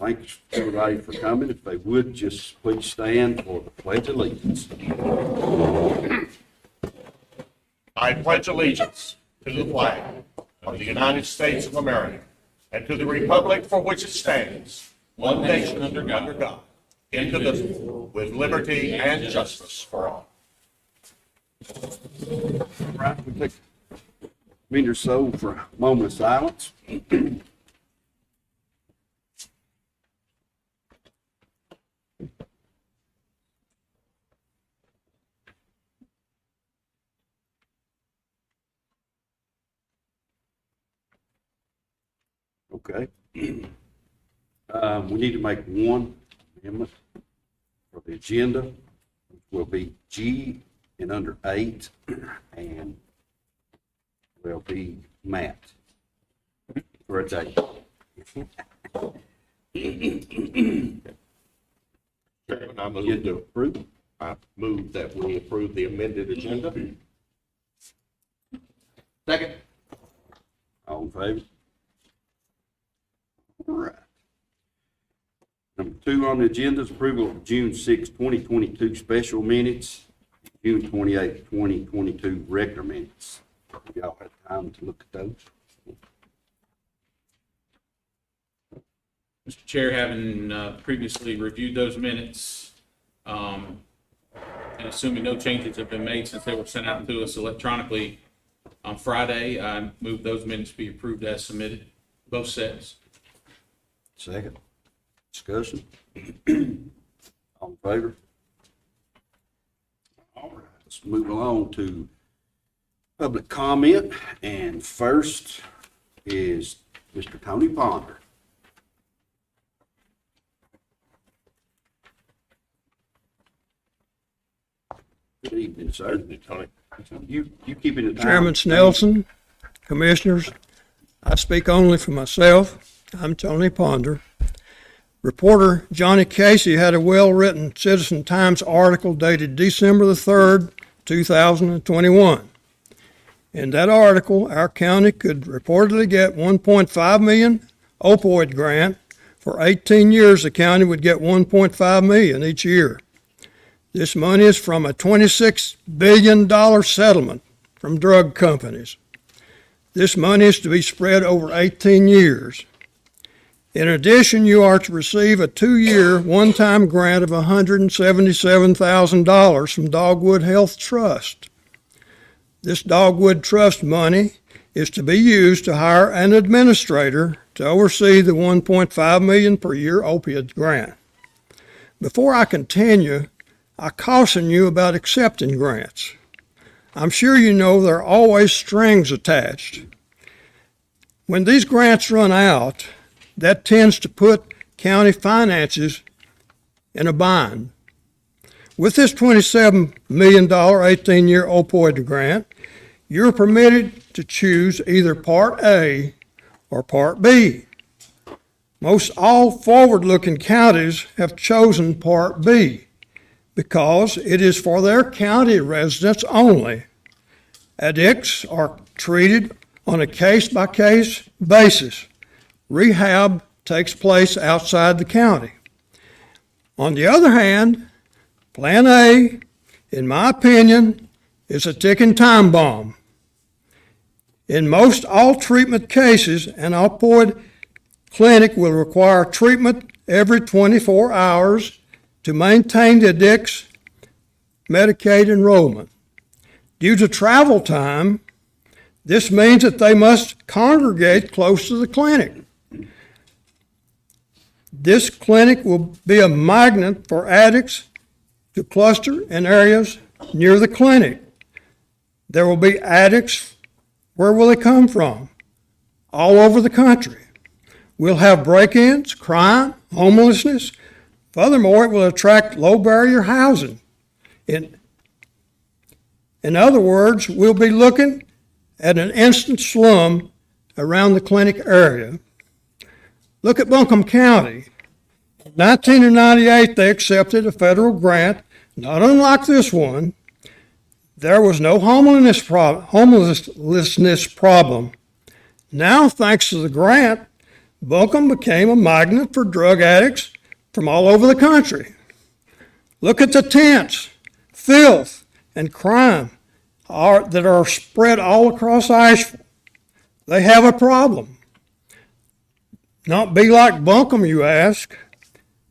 Thanks everybody for coming. If they would, just please stand for the Pledge of Allegiance. I pledge allegiance to the flag of the United States of America and to the republic for which it stands, one nation under God, indivisible, with liberty and justice for all. Right, we take a minute or so for a moment of silence. Okay. We need to make one amendment for the agenda, which will be G and under 8, and will be Matt for a day. Chairman, I move that we approve the amended agenda. Second. All in favor? All right. Number 2 on the agenda is approval of June 6, 2022 special minutes, June 28, 2022 regular minutes. Y'all had time to look at those? Mr. Chair, having previously reviewed those minutes, and assuming no changes have been made since they were sent out to us electronically on Friday, I move those minutes be approved as submitted, both sets. Second. Discussion. All in favor? All right, let's move along to public comment, and first is Mr. Tony Ponder. Good evening, sir. Tony. You keeping the time? Chairman Snelson, Commissioners, I speak only for myself. I'm Tony Ponder. Reporter Johnny Casey had a well-written Citizen Times article dated December the 3rd, 2021. In that article, our county could reportedly get $1.5 million opioid grant. For 18 years, the county would get $1.5 million each year. This money is from a $26 billion settlement from drug companies. This money is to be spread over 18 years. In addition, you are to receive a 2-year one-time grant of $177,000 from Dogwood Health Trust. This Dogwood Trust money is to be used to hire an administrator to oversee the $1.5 million per year opioid grant. Before I continue, I caution you about accepting grants. I'm sure you know there are always strings attached. When these grants run out, that tends to put county finances in a bind. With this $27 million 18-year opioid grant, you're permitted to choose either Part A or Part B. Most all forward-looking counties have chosen Part B because it is for their county residents only. Addicts are treated on a case-by-case basis. Rehab takes place outside the county. On the other hand, Plan A, in my opinion, is a ticking time bomb. In most all treatment cases, an opioid clinic will require treatment every 24 hours to maintain the addict's Medicaid enrollment. Due to travel time, this means that they must congregate close to the clinic. This clinic will be a magnet for addicts to cluster in areas near the clinic. There will be addicts. Where will they come from? All over the country. We'll have break-ins, crime, homelessness. Furthermore, it will attract low-barrier housing. In other words, we'll be looking at an instant slum around the clinic area. Look at Buncombe County. In 1998, they accepted a federal grant, not unlike this one. There was no homelessness problem. Now, thanks to the grant, Buncombe became a magnet for drug addicts from all over the country. Look at the tents, filth, and crime that are spread all across Asheville. They have a problem. Not be like Buncombe, you ask.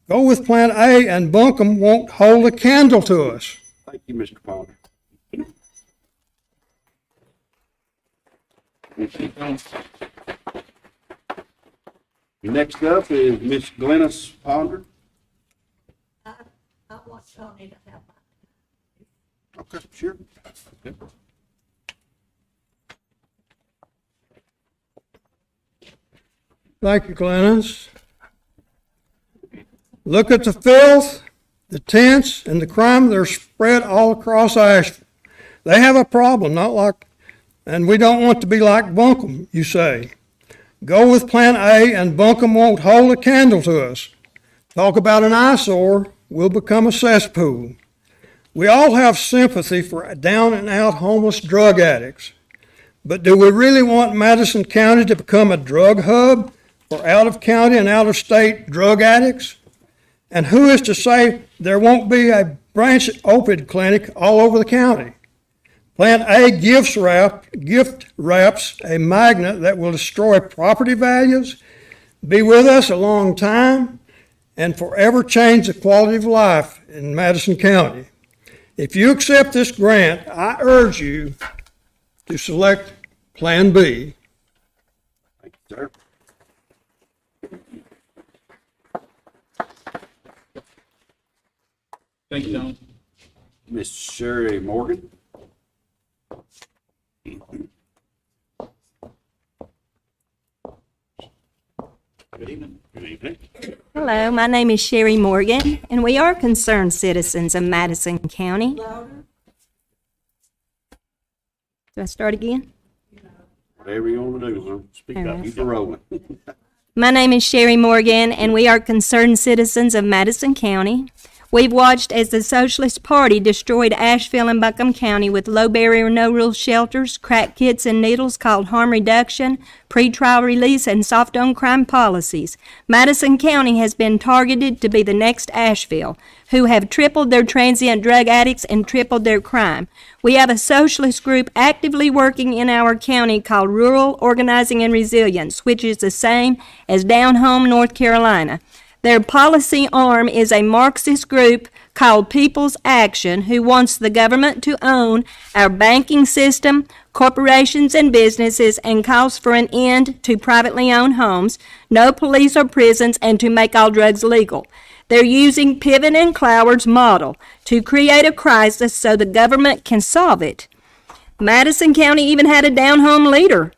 Go with Plan A and Buncombe won't hold a candle to us. Thank you, Mr. Ponder. Next up is Miss Glennis Ponder. I want Tony to have mine. Okay, sure. Okay. Thank you, Glennis. Look at the filth, the tents, and the crime that are spread all across Asheville. They have a problem, and we don't want to be like Buncombe, you say. Go with Plan A and Buncombe won't hold a candle to us. Talk about an eyesore, we'll become a cesspool. We all have sympathy for down and out homeless drug addicts. But do we really want Madison County to become a drug hub for out of county and out of state drug addicts? And who is to say there won't be a branch opioid clinic all over the county? Plan A gift wraps a magnet that will destroy property values, be with us a long time, and forever change the quality of life in Madison County. If you accept this grant, I urge you to select Plan B. Thank you, sir. Thank you, Don. Miss Sherry Morgan. Good evening. Good evening. Hello, my name is Sherry Morgan, and we are concerned citizens of Madison County. Do I start again? Whatever you want to do, huh? Speak up. Keep it rolling. My name is Sherry Morgan, and we are concerned citizens of Madison County. We've watched as the Socialist Party destroyed Asheville and Buncombe County with low barrier, no rules shelters, crack kits and needles called harm reduction, pretrial release, and soft on crime policies. Madison County has been targeted to be the next Asheville, who have tripled their transient drug addicts and tripled their crime. We have a socialist group actively working in our county called Rural Organizing and Resilience, which is the same as Down Home, North Carolina. Their policy arm is a Marxist group called People's Action, who wants the government to own our banking system, corporations and businesses, and calls for an end to privately owned homes, no police or prisons, and to make all drugs legal. They're using Piven and Cloward's model to create a crisis so the government can solve it. Madison County even had a down-home leader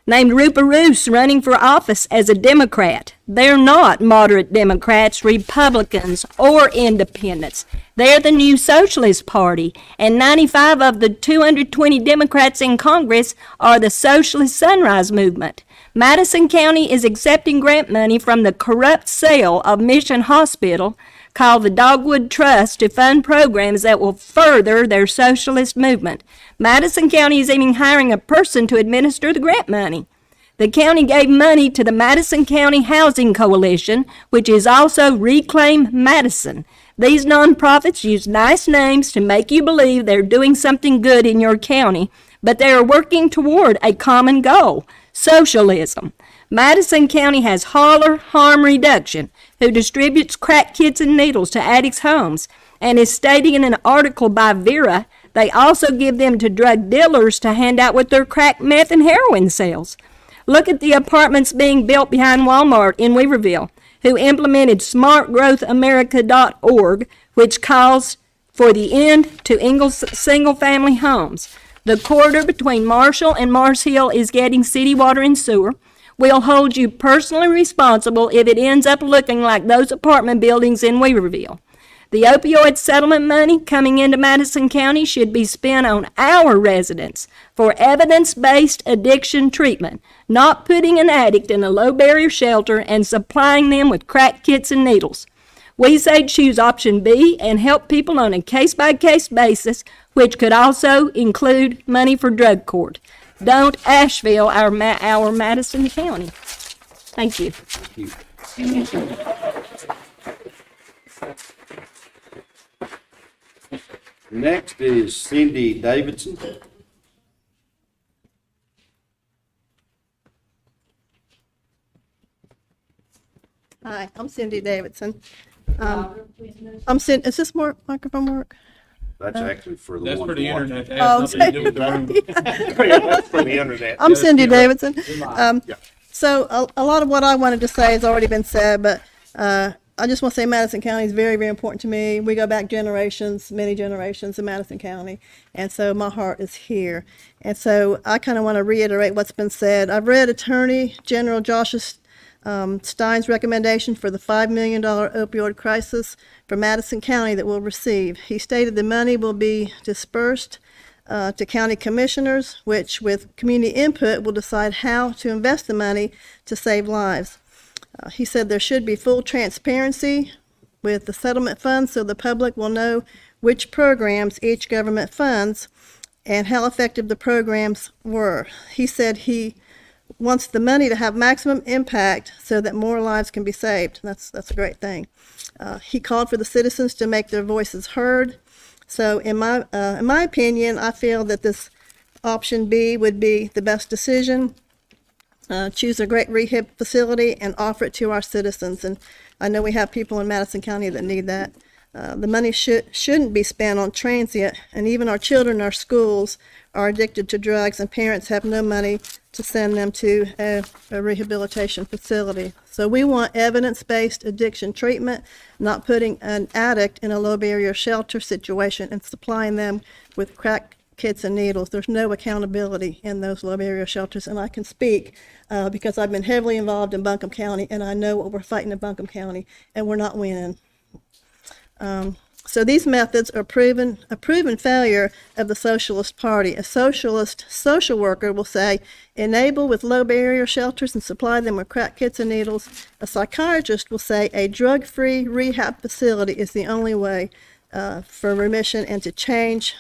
named Rupa Roos running for office as a Democrat. They're not moderate Democrats, Republicans, or independents. They're the new Socialist Party, and 95 of the 220 Democrats in Congress are the Socialist Sunrise Movement. Madison County is accepting grant money from the corrupt sale of Mission Hospital, called the Dogwood Trust, to fund programs that will further their socialist movement. Madison County is even hiring a person to administer the grant money. The county gave money to the Madison County Housing Coalition, which is also Reclaim Madison. These nonprofits use nice names to make you believe they're doing something good in your county, but they are working toward a common goal: socialism. Madison County has Holler Harm Reduction, who distributes crack kits and needles to addicts' homes, and is stating in an article by Vera they also give them to drug dealers to hand out with their crack, meth, and heroin sales. Look at the apartments being built behind Walmart in Weaverville, who implemented smartgrowthamerica.org, which calls for the end to single-family homes. The corridor between Marshall and Mars Hill is getting city water and sewer. We'll hold you personally responsible if it ends up looking like those apartment buildings in Weaverville. The opioid settlement money coming into Madison County should be spent on our residents for evidence-based addiction treatment, not putting an addict in a low-barrier shelter and supplying them with crack kits and needles. We say choose option B and help people on a case-by-case basis, which could also include money for drug court. Don't Asheville our Madison County. Thank you. Thank you. Next is Cindy Davidson. Hi, I'm Cindy Davidson. Is this microphone work? That's actually for the That's one for the watching. internet. That has nothing to do with the room. That's for the internet. I'm Cindy Davidson. Yeah. So a lot of what I wanted to say has already been said, but I just want to say Madison County is very, very important to me. We go back generations, many generations in Madison County, and so my heart is here. And so I kind of want to reiterate what's been said. I've read Attorney General Josh Stein's recommendation for the $5 million opioid crisis for Madison County that we'll receive. He stated the money will be dispersed to county commissioners, which with community input will decide how to invest the money to save lives. He said there should be full transparency with the settlement funds so the public will know which programs each government funds and how effective the programs were. He said he wants the money to have maximum impact so that more lives can be saved. That's a great thing. He called for the citizens to make their voices heard. So in my opinion, I feel that this option B would be the best decision. Choose a great rehab facility and offer it to our citizens. And I know we have people in Madison County that need that. The money shouldn't be spent on transient, and even our children in our schools are addicted to drugs, and parents have no money to send them to a rehabilitation facility. So we want evidence-based addiction treatment, not putting an addict in a low-barrier shelter situation and supplying them with crack kits and needles. There's no accountability in those low-barrier shelters, and I can speak because I've been heavily involved in Buncombe County, and I know what we're fighting in Buncombe County, and we're not winning. So these methods are a proven failure of the Socialist Party. A socialist social worker will say, enable with low barrier shelters and supply them with crack kits and needles. A psychiatrist will say a drug-free rehab facility is the only way for remission and to change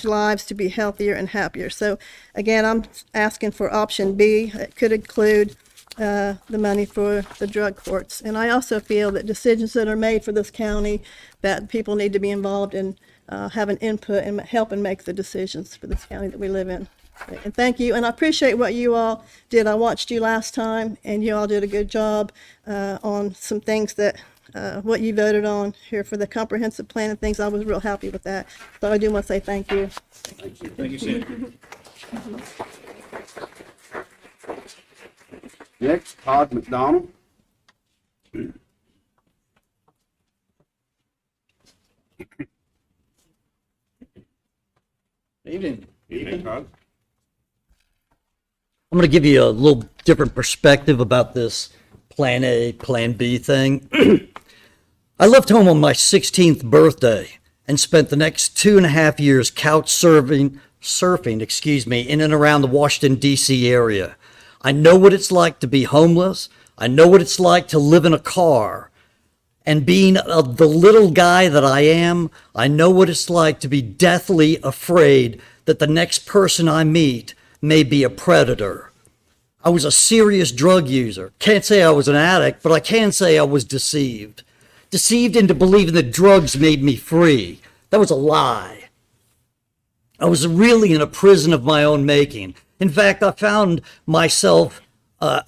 lives to be healthier and happier. So again, I'm asking for option B. It could include the money for the drug courts. And I also feel that decisions that are made for this county, that people need to be involved in, have an input and help and make the decisions for this county that we live in. And thank you, and I appreciate what you all did. I watched you last time, and you all did a good job on some things that, what you voted on here for the comprehensive plan and things. I was real happy with that. So I do want to say thank you. Thank you. Thank you, Cindy. Next, Todd McDonald. Evening. Evening, Todd. I'm going to give you a little different perspective about this Plan A, Plan B thing. I left home on my 16th birthday and spent the next 2.5 years couch surfing, in and around the Washington, D.C. area. I know what it's like to be homeless. I know what it's like to live in a car. And being the little guy that I am, I know what it's like to be deathly afraid that the next person I meet may be a predator. I was a serious drug user. Can't say I was an addict, but I can say I was deceived. Deceived into believing that drugs made me free. That was a lie. I was really in a prison of my own making. In fact, I found myself where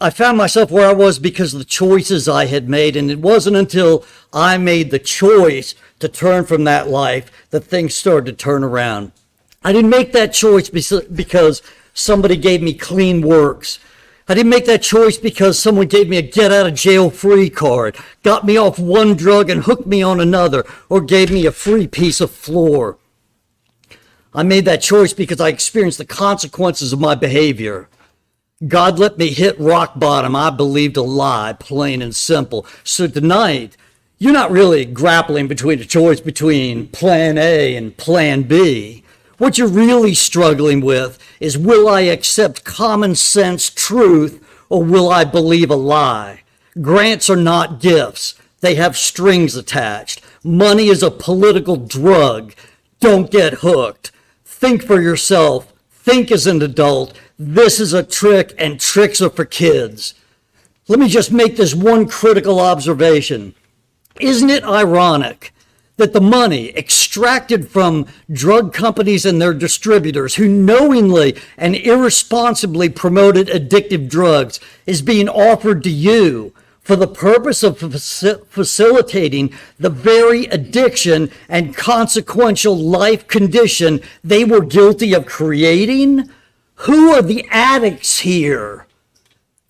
I was because of the choices I had made, and it wasn't until I made the choice to turn from that life that things started to turn around. I didn't make that choice because somebody gave me clean works. I didn't make that choice because someone gave me a get-out-of-jail-free card, got me off one drug and hooked me on another, or gave me a free piece of floor. I made that choice because I experienced the consequences of my behavior. God let me hit rock bottom. I believed a lie, plain and simple. So tonight, you're not really grappling between a choice between Plan A and Plan B. What you're really struggling with is, will I accept common sense truth or will I believe a lie? Grants are not gifts. They have strings attached. Money is a political drug. Don't get hooked. Think for yourself. Think as an adult. This is a trick, and tricks are for kids. let me just make this one critical observation. Isn't it ironic that the money extracted from drug companies and their distributors who knowingly and irresponsibly promoted addictive drugs is being offered to you for the purpose of facilitating the very addiction and consequential life condition they were guilty of creating? Who are the addicts here?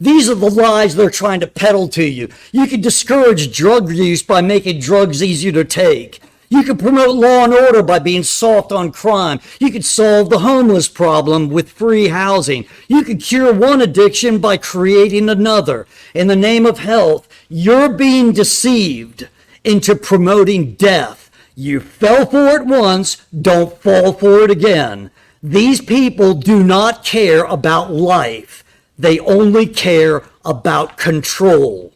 These are the lies they're trying to peddle to you. You can discourage drug use by making drugs easier to take. You can promote law and order by being soft on crime. You can solve the homeless problem with free housing. You can cure one addiction by creating another. In the name of health, you're being deceived into promoting death. You fell for it once, don't fall for it again. These people do not care about life. They only care about control.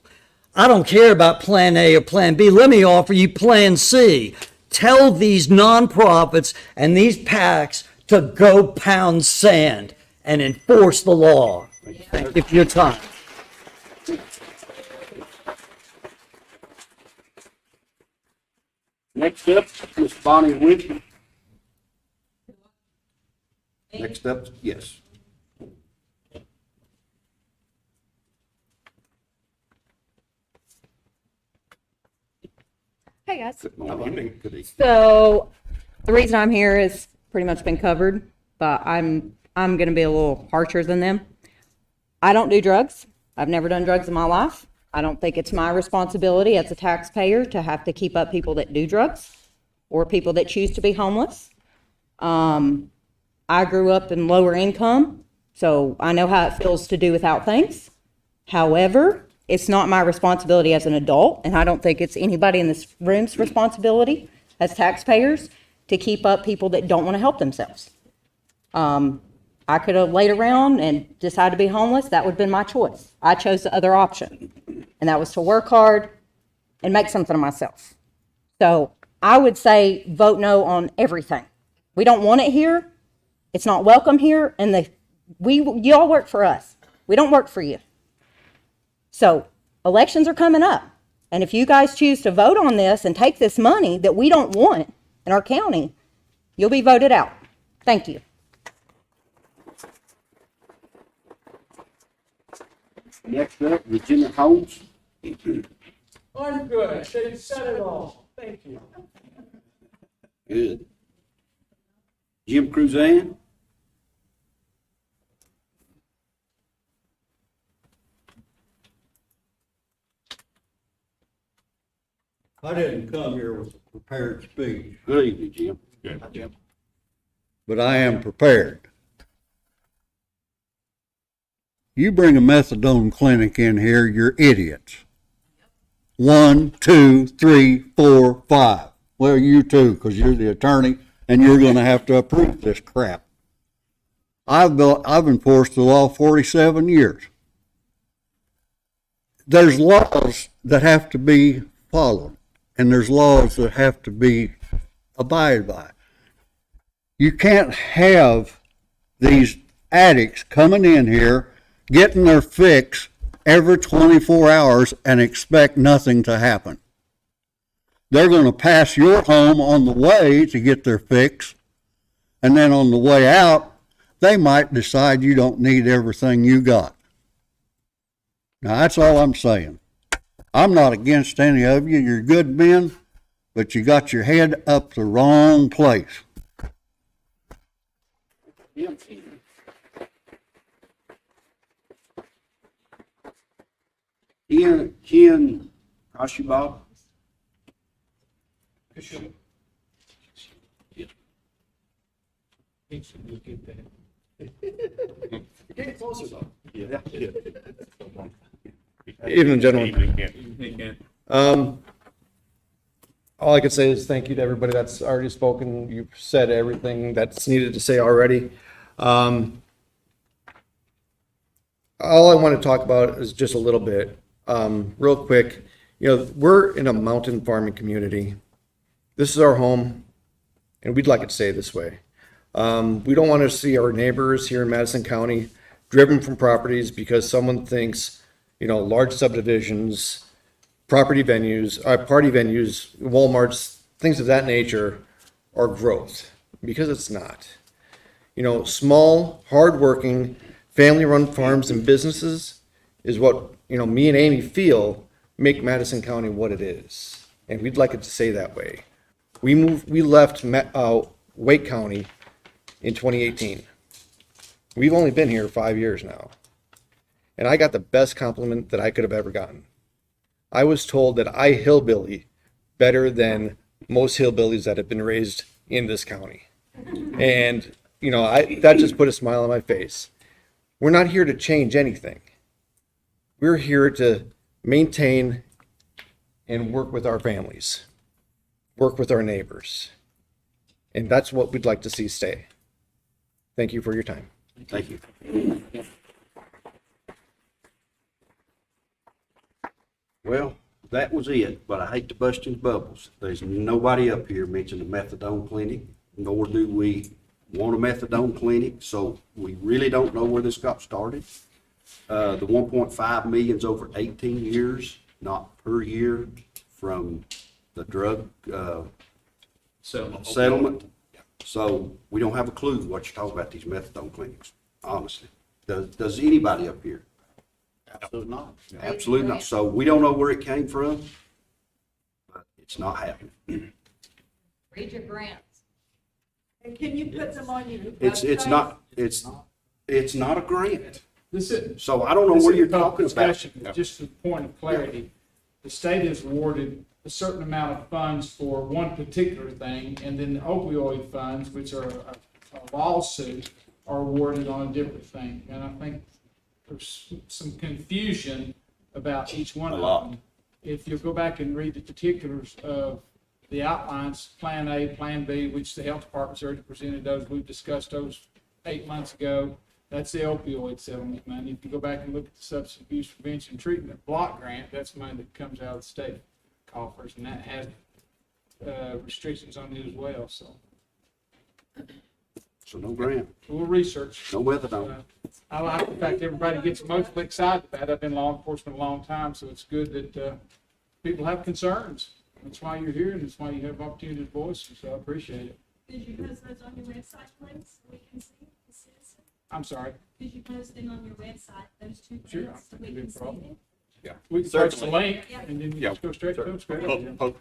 I don't care about plan A or plan B. Let me offer you plan C. Tell these nonprofits and these PACs to go pound sand and enforce the law. Thank you for your time. Next up, Ms. Bonnie Winton. Next up, yes. Hey guys. Good morning. Good evening. So the reason I'm here is pretty much been covered, but I'm going to be a little harsher than them. I don't do drugs. I've never done drugs in my life. I don't think it's my responsibility as a taxpayer to have to keep up people that do drugs or people that choose to be homeless. I grew up in lower income, so I know how it feels to do without things. However, it's not my responsibility as an adult, and I don't think it's anybody in this room's responsibility as taxpayers to keep up people that don't want to help themselves. I could have laid around and decided to be homeless. That would have been my choice. I chose the other option, and that was to work hard and make something of myself. So I would say vote no on everything. We don't want it here. It's not welcome here, and y'all work for us. We don't work for you. So elections are coming up. And if you guys choose to vote on this and take this money that we don't want in our county, you'll be voted out. Thank you. Next up, Virginia Holmes. I'm good. They said it all. Thank you. Good. Jim Cruzan. I didn't come here with a prepared speech, Good evening, Jim. Good. but I am prepared. You bring a methadone clinic in here, you're idiots. 1, 2, 3, 4, 5. Well, you too, because you're the attorney and you're going to have to approve this crap. I've enforced the law 47 years. There's laws that have to be followed, and there's laws that have to be abided by. You can't have these addicts coming in here, getting their fix every 24 hours and expect nothing to happen. They're going to pass your home on the way to get their fix, and then on the way out, they might decide you don't need everything you got. Now, that's all I'm saying. I'm not against any of you. You're good men, but you got your head up the wrong place. Ken Kashibob. Get closer though. Evening, gentlemen. Hey, Ken. All I can say is thank you to everybody that's already spoken. You've said everything that's needed to say already. All I want to talk about is just a little bit, real quick. You know, we're in a mountain farming community. This is our home, and we'd like it to stay this way. We don't want to see our neighbors here in Madison County driven from properties because someone thinks large subdivisions, party venues, Walmarts, things of that nature are growth, because it's not. Small, hardworking, family-run farms and businesses is what, me and Amy feel make Madison County what it is. And we'd like it to stay that way. We left Wake County in 2018. We've only been here 5 years now. And I got the best compliment that I could have ever gotten. I was told that I hillbilly better than most hillbillies that have been raised in this county. And, that just put a smile on my face. We're not here to change anything. We're here to maintain and work with our families, work with our neighbors. And that's what we'd like to see stay. Thank you for your time. Thank you. Well, that was it, but I hate to bust your bubbles. There's nobody up here mentioned a methadone clinic, nor do we want a methadone clinic, so we really don't know where this got started. The 1.5 million's over 18 years, not per year, from the drug settlement. So we don't have a clue what you're talking about, these methadone clinics, honestly. Does anybody up here? Absolutely not. Absolutely not. So we don't know where it came from, but it's not happening. Read your grants. And can you put them on your It's website? it's not a grant. This is. So I don't know what you're talking about. Discussion, just a point of clarity. The state has awarded a certain amount of funds for one particular thing, and then the opioid funds, which are a lawsuit, are awarded on a different thing. And I think there's some confusion about each one of them. If you go back and read the particulars of the outlines, Plan A, Plan B, which the health department's already presented those, we've discussed those 8 months ago. That's the opioid settlement money. If you go back and look at the substance abuse prevention and treatment block grant, that's money that comes out of the state coffers, and that has restrictions on it as well. So no grant, we'll research. no methadone. I like the fact everybody gets emotionally excited about it. I've been in law enforcement a long time, so it's good that people have concerns. That's why you're here, and that's why you have opportunity to voice them, so I appreciate it. Did you post those on your website, please, so we can see the citizen? I'm sorry. Did you post them on your website, those two Sure, things, so we that'd be a can see problem. them? We can post the Certainly. link, and then you just go straight to them.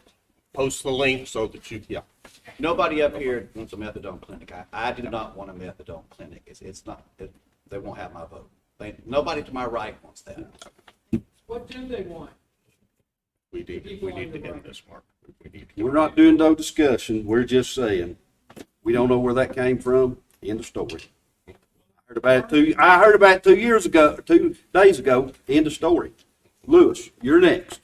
Post the link so that you, Nobody up here wants a methadone clinic. I do not want a methadone clinic. It's not, they won't have my vote. Nobody to my right wants that. What do they want? we need to end this, Mark. We need to. We're not doing no discussion. We're just saying, we don't know where that came from. End of story. I heard about it 2 years ago, 2 days ago. End of story. Lewis, you're next.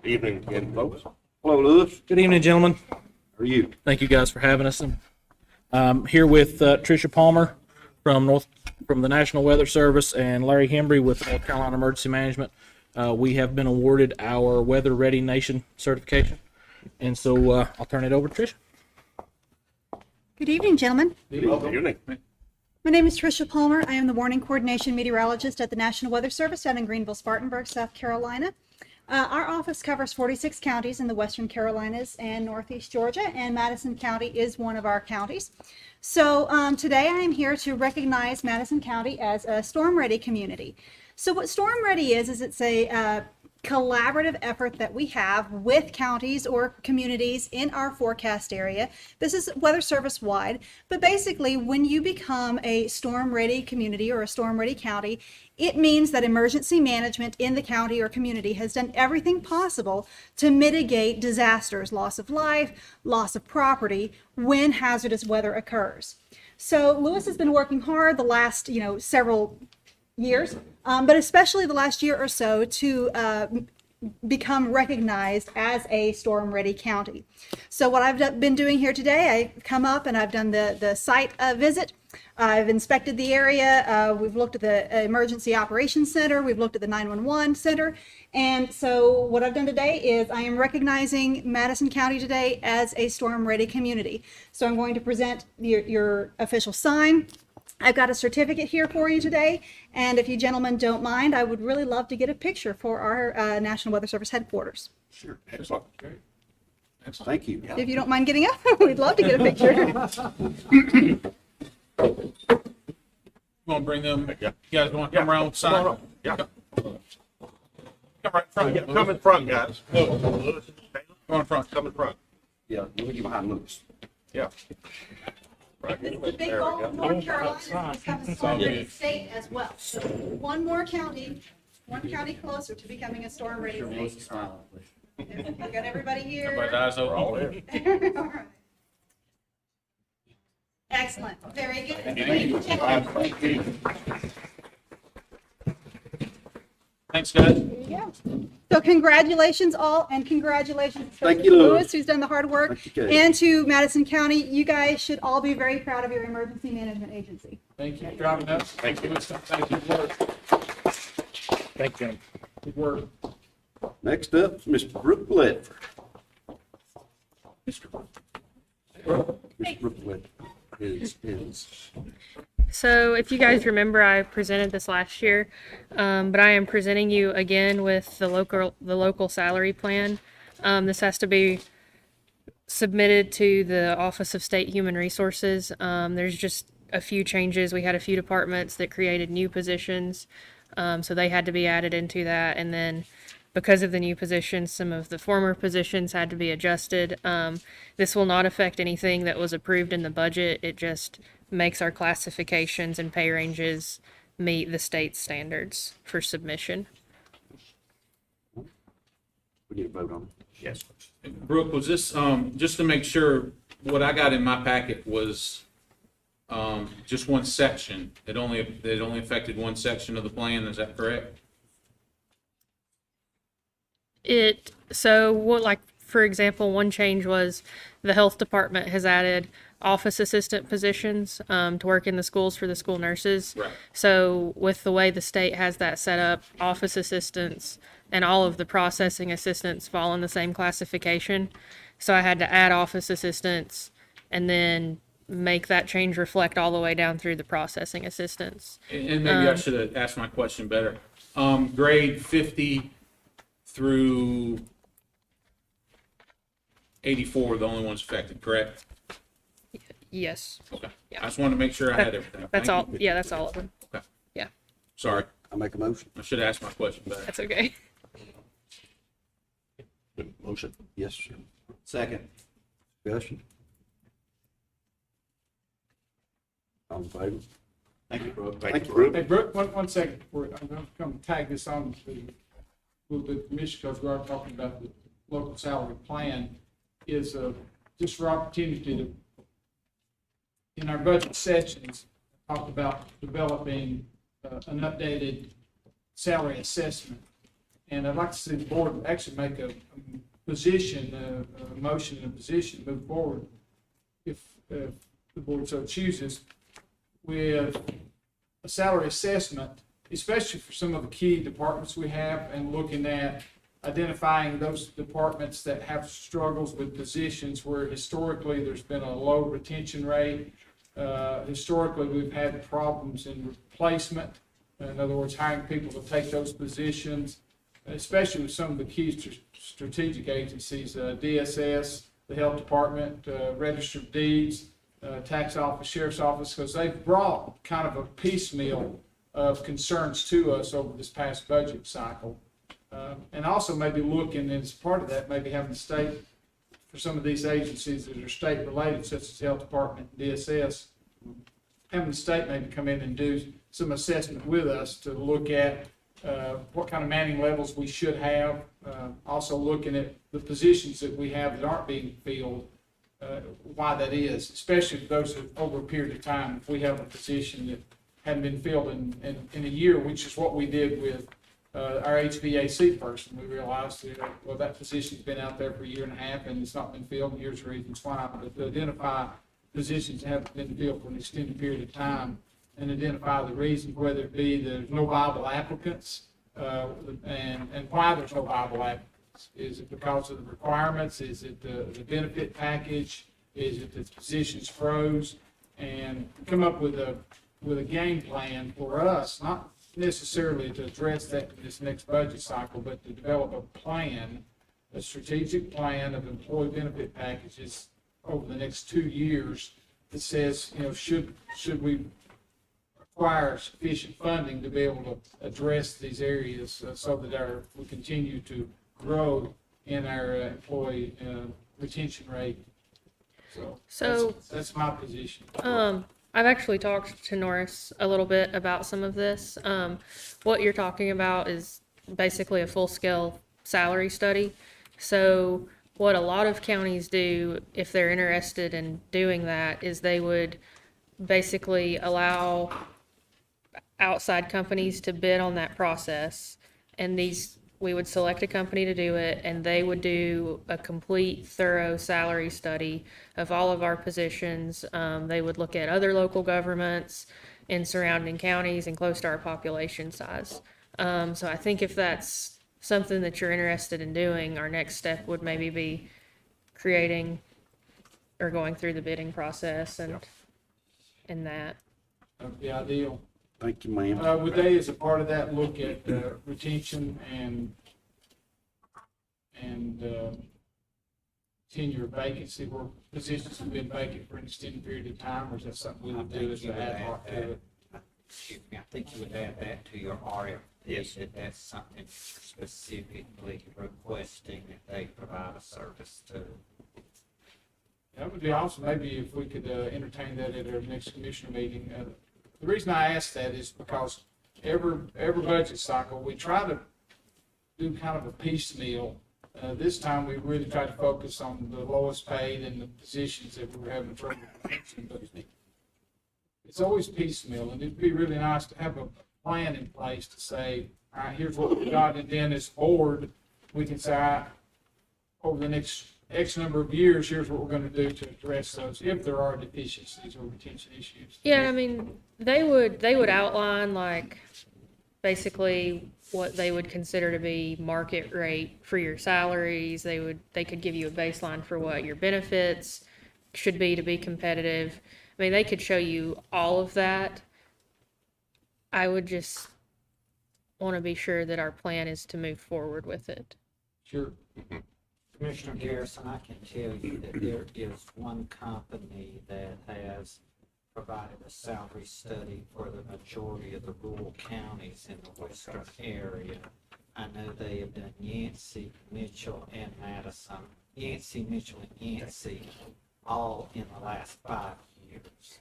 Evening again, folks. Hello, Lewis. Good evening, gentlemen. How are you? Thank you guys for having us. I'm here with Tricia Palmer from the National Weather Service and Larry Hembry with North Carolina Emergency Management. We have been awarded our Weather Ready Nation certification, and so I'll turn it over to Tricia. Good evening, gentlemen. Good evening. My name is Tricia Palmer. I am the Warning Coordination Meteorologist at the National Weather Service down in Greenville, Spartanburg, South Carolina. Our office covers 46 counties in the Western Carolinas and Northeast Georgia, and Madison County is one of our counties. So today I am here to recognize Madison County as a StormReady community. So what StormReady is it's a collaborative effort that we have with counties or communities in our forecast area. This is Weather Service wide, but basically when you become a storm ready community or a storm ready county, it means that emergency management in the county or community has done everything possible to mitigate disasters, loss of life, loss of property when hazardous weather occurs. So Lewis has been working hard the last, several years, but especially the last year or so to become recognized as a storm ready county. So what I've been doing here today, I come up and I've done the site visit, I've inspected the area. We've looked at the Emergency Operations Center. We've looked at the 911 Center. And so what I've done today is I am recognizing Madison County today as a storm-ready community. So I'm going to present your official sign. I've got a certificate here for you today. And if you gentlemen don't mind, I would really love to get a picture for our National Weather Service headquarters. Sure. Excellent. Thank you. If you don't mind getting up, we'd love to get a picture. You want to bring them, you guys want to come around with the sign? Yeah. Come right in front. Yeah, come in front, guys. Come in front. Come in front. Yeah, let me get behind Lucas. Yeah. Right. This is the big There goal we of go. North Carolina to become a storm-ready state as well. So one more county, one county closer to becoming a storm-ready state. We got everybody here. Everybody's eyes open. All right. Excellent. Very good. Thank you. Thanks, guys. There you go. So congratulations all, and congratulations to Thank you, Louis. Louis, who's done the hard work, Thank you, Kay. and to Madison County. You guys should all be very proud of your emergency management agency. Thank you for driving us. Thank you. Thank you for work. Thank you. Good work. Next up is Mr. Brooke Ledford. Mr. Brooke Ledford is So if you guys remember, I presented this last year, but I am presenting you again with the local salary plan. This has to be submitted to the Office of State Human Resources. There's just a few changes. We had a few departments that created new positions, so they had to be added into that. And then because of the new positions, some of the former positions had to be adjusted. This will not affect anything that was approved in the budget. It just makes our classifications and pay ranges meet the state standards for submission. we need to vote on it. Yes. Brooke, was this, just to make sure, what I got in my packet was just one section. It only affected one section of the plan, is that correct? Like, for example, one change was the health department has added office assistant positions to work in the schools for the school nurses. Right. So with the way the state has that set up, office assistants and all of the processing assistants fall in the same classification. So I had to add office assistants and then make that change reflect all the way down through the processing assistants. And maybe I should have asked my question better. Grade 50 through 84 are the only ones affected, correct? Yes. Okay. Yeah. I just wanted to make sure I had everything. That's Thank all. you. Yeah, that's all of them. Okay. Yeah, Sorry, I make a motion. I should have asked my question better. that's okay. Motion. Yes, sir. Second. Discussion. All in favor? Thank you, Brooke. Thank you, Brooke. Hey, Brooke, one second. I'm going to come tag this on to a little bit, Commissioner, because we are talking about the local salary plan, is just for opportunity to, in our budget sessions, talked about developing an updated salary assessment. And I'd like to see the board actually make a position, a motion and a position, move forward, if the board so chooses, with a salary assessment, especially for some of the key departments we have, and looking at identifying those departments that have struggles with positions where historically there's been a low retention rate. Historically, we've had problems in replacement. In other words, hiring people to take those positions, especially with some of the key strategic agencies, DSS, the Health Department, Register of Deeds, Tax Office, Sheriff's Office, because they've brought kind of a piecemeal of concerns to us over this past budget cycle. And also maybe looking, as part of that, maybe having the state, for some of these agencies that are state-related, such as Health Department, DSS, having the state maybe come in and do some assessment with us to look at what kind of manning levels we should have. Also looking at the positions that we have that aren't being filled, why that is, especially if those are over a period of time. If we have a position that hadn't been filled in a year, which is what we did with our HVAC person, we realized that, well, that position's been out there for a year and a half and it's not been filled, and here's the reasons why. But to identify positions haven't been filled for an extended period of time, and identify the reasons, whether it be there's no viable applicants, and why there's no viable applicants. Is it because of the requirements? Is it the benefit package? Is it the positions froze? And come up with a game plan for us, not necessarily to address that in this next budget cycle, but to develop a plan, a strategic plan of employee benefit packages over the next 2 years that says, should we acquire sufficient funding to be able to address these areas so that we continue to grow in our employee retention rate. So that's my position. I've actually talked to Norris a little bit about some of this. What you're talking about is basically a full-scale salary study. So what a lot of counties do, if they're interested in doing that, is they would basically allow outside companies to bid on that process. And we would select a company to do it, and they would do a complete, thorough salary study of all of our positions. They would look at other local governments in surrounding counties and close to our population size. So I think if that's something that you're interested in doing, our next step would maybe be creating or going through the bidding process and that. That would be ideal. Thank you, ma'am. Would they, as a part of that, look at retention and tenure vacancy where positions have been vacant for an extended period of time, or is that something we would do as an ad hoc to it? Excuse me, I think you would add that to your RFP, that that's something specifically requesting that they provide a service to. That would be awesome. Maybe if we could entertain that at our next commissioner meeting. The reason I ask that is because every budget cycle, we try to do kind of a piecemeal. This time, we really tried to focus on the lowest paid and the positions that we were having trouble with. But it's always piecemeal, and it'd be really nice to have a plan in place to say, all right, here's what we got, and then as board, we can say, all right, over the next X number of years, here's what we're going to do to address those, if there are deficiencies or retention issues. Yeah, I mean, they would outline like basically what they would consider to be market rate for your salaries. They could give you a baseline for what your benefits should be to be competitive. I mean, they could show you all of that. I would just want to be sure that our plan is to move forward with it. Sure. Commissioner Garrison, I can tell you that there is one company that has provided a salary study for the majority of the rural counties in the western area. I know they have done Yancey, Mitchell, and Madison. Yancey, Mitchell, and Yancey, all in the last 5 years.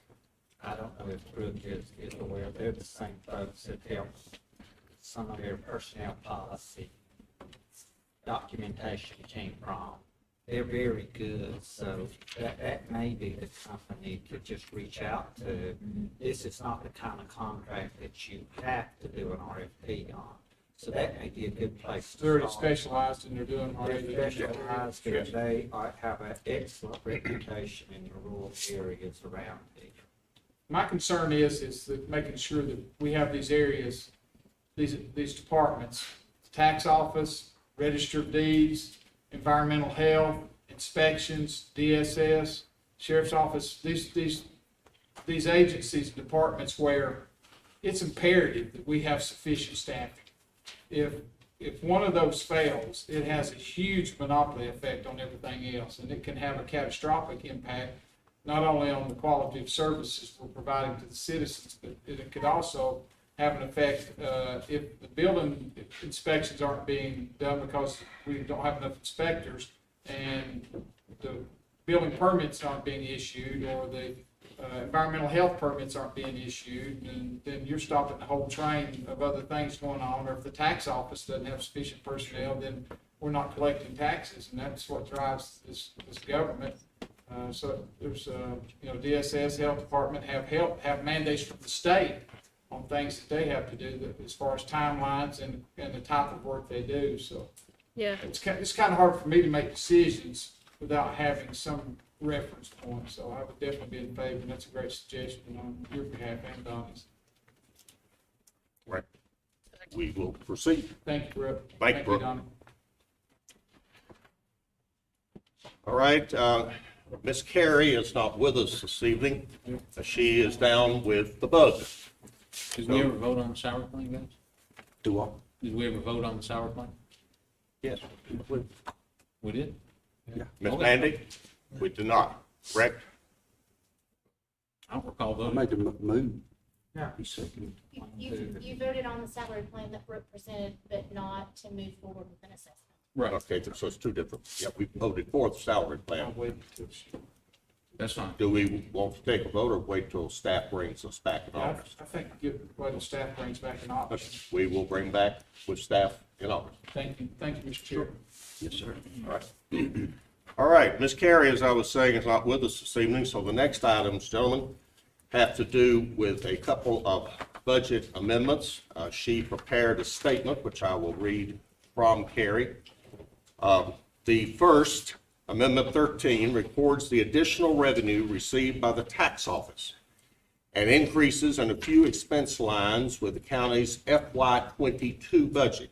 I don't know if Brooke is aware. They're the same folks that help some of their personnel policy documentation came from. They're very good, so that may be the company to just reach out to. This is not the kind of contract that you have to do an RFP on. So that may be a good place to They're already start. specialized and they're doing already. They're specialized, and they have an excellent reputation in the rural areas around here. My concern is that making sure that we have these areas, these departments, tax office, register of deeds, environmental health, inspections, DSS, sheriff's office, these agencies, departments where it's imperative that we have sufficient staffing. If one of those fails, it has a huge monopoly effect on everything else, and it can have a catastrophic impact, not only on the quality of services we're providing to the citizens, but it could also have an effect if the building inspections aren't being done because we don't have enough inspectors, and the building permits aren't being issued, or the environmental health permits aren't being issued, and then you're stopping the whole train of other things going on. Or if the tax office doesn't have sufficient personnel, then we're not collecting taxes, and that's what drives this government. So there's, DSS, health department have mandates from the state on things that they have to do as far as timelines and the type of work they do. So yeah, it's kind of hard for me to make decisions without having some reference point, so I would definitely be in favor, and that's a great suggestion on your behalf and Donnie's. Right. We will proceed. Thank you, Brooke. Thank you, Brooke. Donnie. All right, Ms. Carey is not with us this evening. She is down with the bug. Did we ever vote on the salary plan, guys? Do what? Did we ever vote on the salary plan? Yes. We did? Ms. Mandy, we did not, correct? I don't recall I voting. made the move. Yeah. He seconded. You voted on the salary plan that Brooke presented, but not to move forward with an assessment. Right, Okay, so it's two different. Yeah, we voted for the salary I'll plan. wait till that's fine. Do we want to take a vote or wait till staff brings us back in I August? think wait till staff brings back an option. We will bring back with staff in August. Thank you, Mr. Chair. Yes, sir. All right. All right, Ms. Carey, as I was saying, is not with us this evening, so the next items, gentlemen, have to do with a couple of budget amendments. She prepared a statement, which I will read from Carey. The first, Amendment 13, records the additional revenue received by the tax office and increases in a few expense lines with the county's FY22 budget.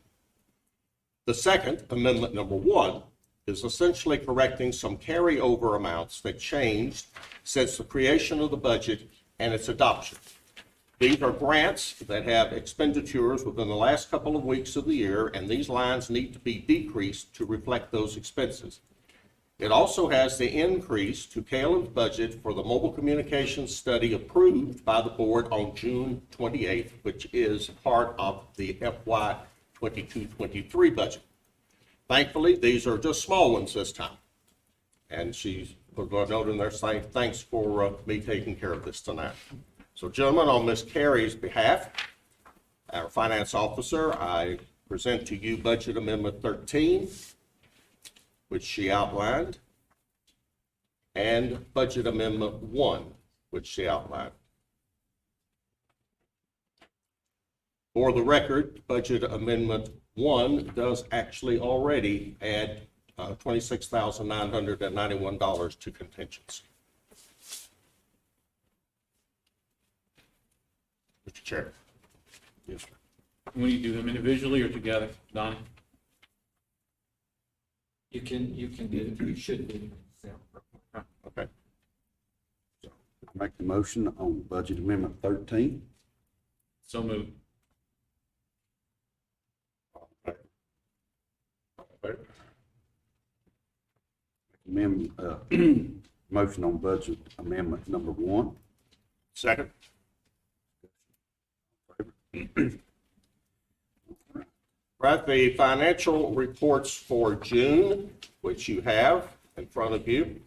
The second, Amendment number 1, is essentially correcting some carryover amounts that changed since the creation of the budget and its adoption. These are grants that have expenditures within the last couple of weeks of the year, and these lines need to be decreased to reflect those expenses. It also has the increase to Calen's budget for the mobile communications study approved by the board on June 28th, which is part of the FY 22-23 budget. Thankfully, these are just small ones this time. And she's put a note in there saying, thanks for me taking care of this tonight. So gentlemen, on Ms. Carey's behalf, our finance officer, I present to you Budget Amendment 13, which she outlined, and Budget Amendment 1, which she outlined. For the record, Budget Amendment 1 does actually already add $26,991 to contingency. Mr. Chair. Yes, sir. When you do them individually or together, Donnie? You should do. Okay. Make the motion on Budget Amendment 13. So moved. Motion on Budget Amendment number 1. Second. Right, the financial reports for June, which you have in front of you,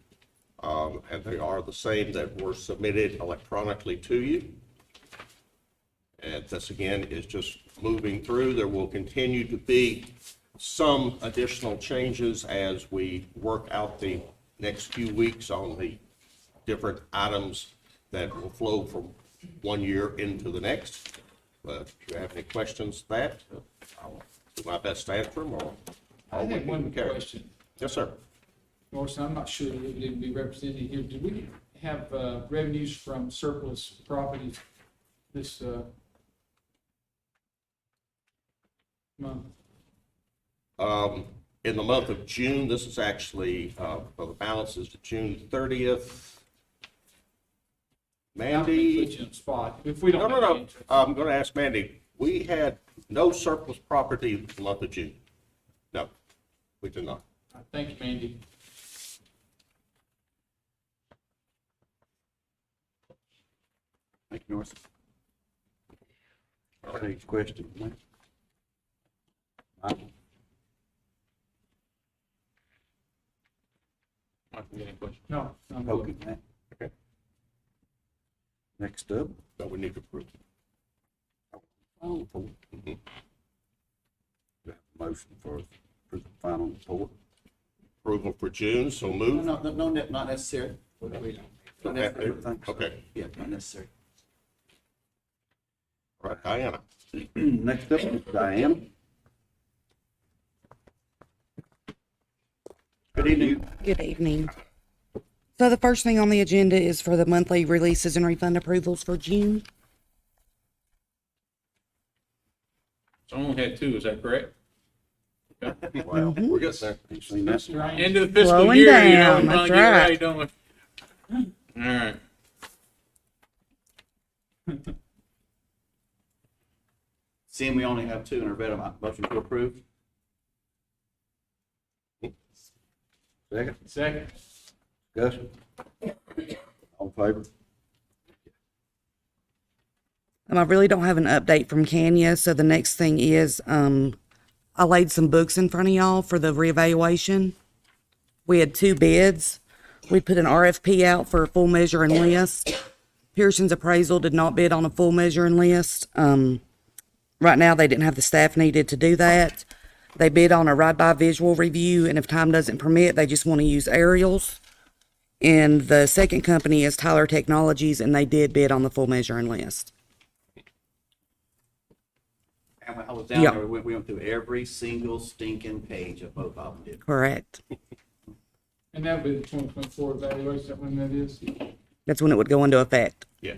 and they are the same that were submitted electronically to you. And this again is just moving through. There will continue to be some additional changes as we work out the next few weeks on the different items that will flow from one year into the next. But if you have any questions to that, I'll do my best to answer them, or I have one question. Yes, sir. Morrison, I'm not sure that it would be represented here. Do we have revenues from surplus properties this month? In the month of June, this is actually, for the balances to June 30th. Mandy? Put you on the spot. If we don't. No. I'm going to ask Mandy. We had no surplus property in the month of June. No, we did not. Thank you, Mandy. Thank you, North. Any question, Mike? Michael? Any questions? No. I'm good. Okay, Matt. Okay. Next up. So we need to approve. Final report. Motion for the final report. Approval for June, so moved. No, not necessary. Not necessary. Okay. Yeah, not necessary. All right, Diana. Next up is Diane. Good evening. Good evening. So the first thing on the agenda is for the monthly releases and refund approvals for June. So I only had two, is that correct? Okay. Wow, we're good, sir. Ain't seen that. End of the fiscal Slowing year, down, you know, that's get right. ready, don't we? All right. Seeing we only have two in our bed, motion to approve. Second, Second. discussion? All in favor? I really don't have an update from Kenya, so the next thing is, I laid some books in front of y'all for the reevaluation. We had two bids. We put an RFP out for a full measure and list. Pearson's Appraisal did not bid on a full measure and list. Right now, they didn't have the staff needed to do that. They bid on a ride-by visual review, and if time doesn't permit, they just want to use aerials. And the second company is Tyler Technologies, and they did bid on the full measure and list. And when I was down Yeah. there, we went through every single stinking page of both of them. did. Correct. And that'll be the 2024 evaluation, is that when that is? That's when it would go into effect. Yeah.